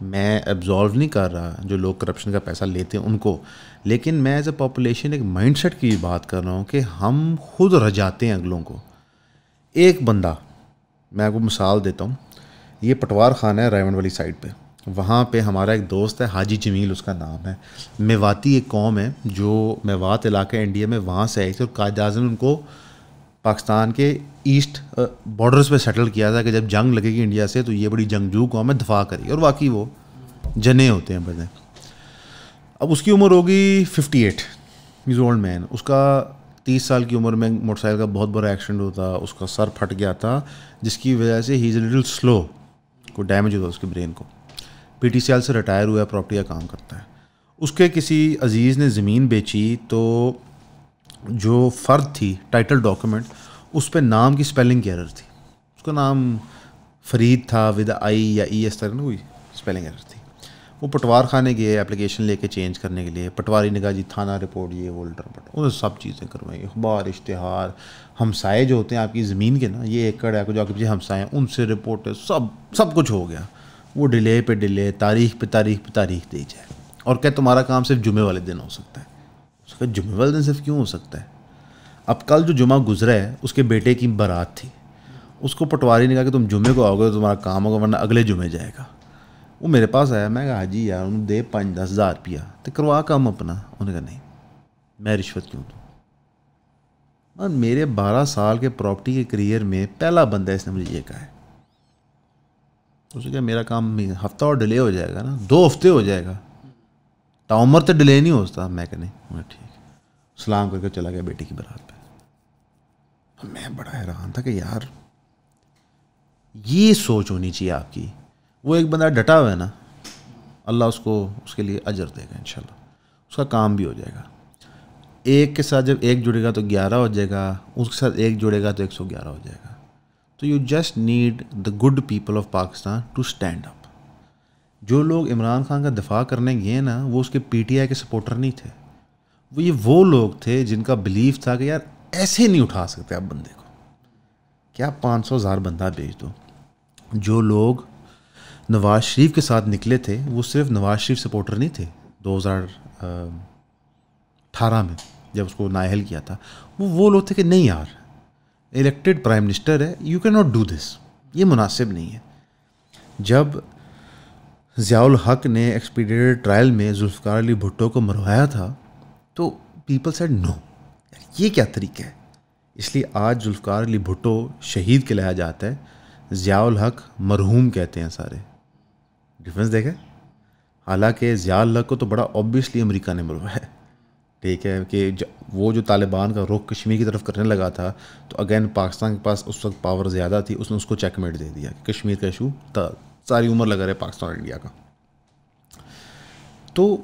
[SPEAKER 2] میں ایبزالو نہیں کر رہا جو لوگ کرپشن کا پیسہ لیتے ہیں ان کو, لیکن میں ایز اے پاپولیشن ایک مائنڈ سیٹ کی بات کر رہا ہوں کہ ہم خود رجاتے ہیں اگلوں کو. ایک بندہ, میں آپ کو مثال دیتا ہوں, یہ پٹوار خانہ ہے رائمنڈ والی سائڈ پہ, وہاں پہ ہمارا ایک دوست ہے حاجی جمیل اس کا نام ہے. میواتی ایک قوم ہے جو میوات علاقہ انڈیا میں, وہاں سے آئی تھی, اور قائد اعظم نے ان کو پاکستان کے ایسٹ بارڈرز پہ سیٹل کیا تھا کہ جب جنگ لگے گی انڈیا سے تو یہ بڑی جنگجو قوم ہے, دفاع کرے گی. اور واقعی وہ جنے ہوتے ہیں بڑے. اب اس کی عمر ہوگی 58, ایز اولڈ مین. اس کا 30 سال کی عمر میں موٹر سائیکل کا بہت بڑا ایکسیڈنٹ ہوتا, اس کا سر پھٹ گیا تھا, جس کی وجہ سے ہی از اے لٹل سلو, کو ڈیمیج ہوتا اس کے برین کو. پی ٹی سی ایل سے ریٹائر ہوا ہے, پراپرٹی کا کام کرتا ہے. اس کے کسی عزیز نے زمین بیچی, تو جو فرد تھی ٹائٹل ڈاکومنٹ, اس پہ نام کی اسپیلنگ کی ایرر تھی. اس کا نام فرید تھا ود آئی یا ای اس طرح کوئی اسپیلنگ ایرر تھی. وہ پٹوار خانے گئے اپلیکیشن لے کے چینج کرنے کے لیے. پٹواری نے کہا جی تھانہ رپورٹ یہ وہ انہوں سب چیزیں کروائی, اخبار اشتہار, ہمسائے جو ہوتے ہیں آپ کی زمین کے نا, یہ ایکڑ ہے جو آپ کے پیچھے ہمسائے ہیں ان سے رپورٹ, سب کچھ ہو گیا. وہ ڈیلے پہ ڈیلے, تاریخ پہ تاریخ دی جائے, اور کہ تمہارا کام صرف جمعے والے دن ہو سکتا ہے. اس کا جمعے والے دن صرف کیوں ہو سکتا ہے؟ اب کل جو جمعہ گزرا ہے اس کے بیٹے کی بارات تھی, اس کو پٹواری نے کہا کہ تم جمعے کو آؤ گے تو تمہارا کام ہوگا, ورنہ اگلے جمعے جائے گا. وہ میرے پاس آیا, میں کہا حاجی یار انہوں دے 5-10 ہزار روپیہ تو کروا کام اپنا. انہوں نے کہا نہیں میں رشوت کیوں دوں. اور میرے 12 سال کے پراپرٹی کے کریئر میں پہلا بندہ اس نے مجھے یہ کہا ہے. اس نے کہا میرا کام ہفتہ اور ڈیلے ہو جائے گا نا, 2 ہفتے ہو جائے گا, تعمر تو ڈیلے نہیں ہوتا. میں کہ نہیں, ٹھیک ہے. سلام کر کے چلا گیا بیٹی کی بارات پہ. میں بڑا حیران تھا کہ یار یہ سوچ ہونی چاہیے آپ کی. وہ ایک بندہ ڈٹا ہوا ہے نا, اللہ اس کو اس کے لیے اجر دے گا انشاءاللہ, اس کا کام بھی ہو جائے گا. ایک کے ساتھ جب ایک جڑے گا تو 11 ہو جائے گا, اس کے ساتھ ایک جڑے گا تو 111 ہو جائے گا. تو you just need the good people of Pakistan to stand up. جو لوگ عمران خان کا دفاع کرنے گئے نا, وہ اس کے پی ٹی آئی کے سپورٹر نہیں تھے. وہ لوگ تھے جن کا بلیف تھا کہ یار ایسے نہیں اٹھا سکتے آپ بندے کو, کیا 500,000 بندہ بھیج دو. جو لوگ نواز شریف کے ساتھ نکلے تھے وہ صرف نواز شریف سپورٹر نہیں تھے. 2018 میں جب اس کو نااہل کیا تھا, وہ لوگ تھے کہ نہیں یار الیکٹڈ پرائم منسٹر ہے, you can not do this, یہ مناسب نہیں ہے. جب ضیاء الحق نے ایکسپیڈیٹڈ ٹرائل میں ذوالفقار علی بھٹو کو مروایا تھا تو پیپل سیڈ نو, یہ کیا طریقہ ہے. اس لیے آج ذوالفقار علی بھٹو شہید کہلایا جاتا ہے, ضیاء الحق مرحوم کہتے ہیں سارے. ڈفرینس دیکھیں. حالانکہ ضیاء الحق کو تو بڑا اوبیسلی امریکہ نے مروایا ہے, ٹھیک ہے, کہ وہ جو طالبان کا رخ کشمیر کی طرف کرنے لگا تھا تو اگین پاکستان کے پاس اس وقت پاور زیادہ تھی, اس نے اس کو چیک میٹ دے دیا کہ کشمیر کا ایشو ساری عمر لگا رہے پاکستان اور انڈیا کا. تو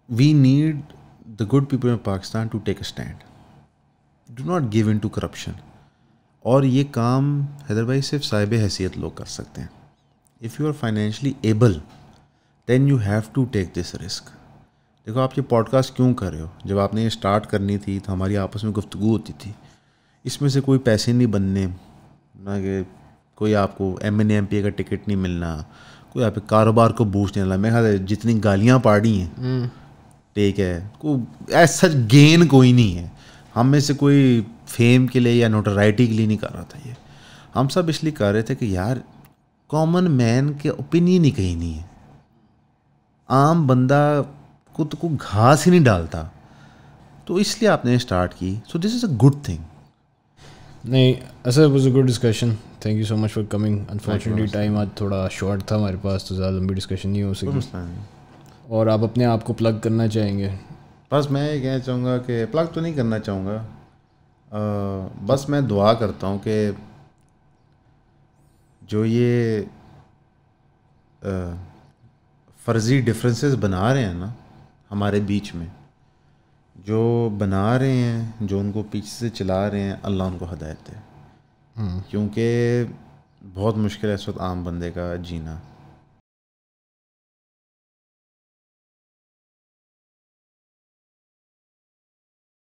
[SPEAKER 2] we need the good people of Pakistan to take a stand, do not give in to corruption. اور یہ کام حیدر بھائی صرف صاحب حیثیت لوگ کر سکتے ہیں. If you are financially able then you have to take this risk. دیکھو آپ یہ پوڈ کاسٹ کیوں کر رہے ہو, جب آپ نے یہ اسٹارٹ کرنی تھی تو ہماری آپس میں گفتگو ہوتی تھی, اس میں سے کوئی پیسے نہیں بننے, نہ کہ کوئی آپ کو MNA-MP کا ٹکٹ نہیں ملنا, کوئی آپ کے کاروبار کو بوسٹ نہیں ملنا. میں خیال ہے جتنی گالیاں پاڑی ہیں, ٹھیک ہے, کوئی ایسا گین کوئی نہیں ہے. ہم میں سے کوئی فیم کے لیے یا نوٹرائٹی کے لیے نہیں کر رہا تھا یہ. ہم سب اس لیے کر رہے تھے کہ یار کامن مین کے اوپینین ہی کہیں نہیں ہے. عام بندہ کو تو کوئی گھاس ہی نہیں ڈالتا, تو اس لیے آپ نے اسٹارٹ کی. سو دس از اے گڈ تھنگ.
[SPEAKER 1] نہیں ایسا was a good discussion. Thank you so much for coming. Unfortunately time آج تھوڑا شارٹ تھا ہمارے پاس, تو زیادہ لمبی ڈسکشن نہیں ہو سکی. اور آپ اپنے آپ کو پلگ کرنا چاہیں گے؟
[SPEAKER 2] بس میں یہ کہنا چاہوں گا کہ پلگ تو نہیں کرنا چاہوں گا, بس میں دعا کرتا ہوں کہ جو یہ فرضی ڈفرینسز بنا رہے ہیں نا ہمارے بیچ میں, جو بنا رہے ہیں, جو ان کو پیچھے سے چلا رہے ہیں, اللہ ان کو ہدایت دے. کیونکہ بہت مشکل ہے اس وقت عام بندے کا جینا.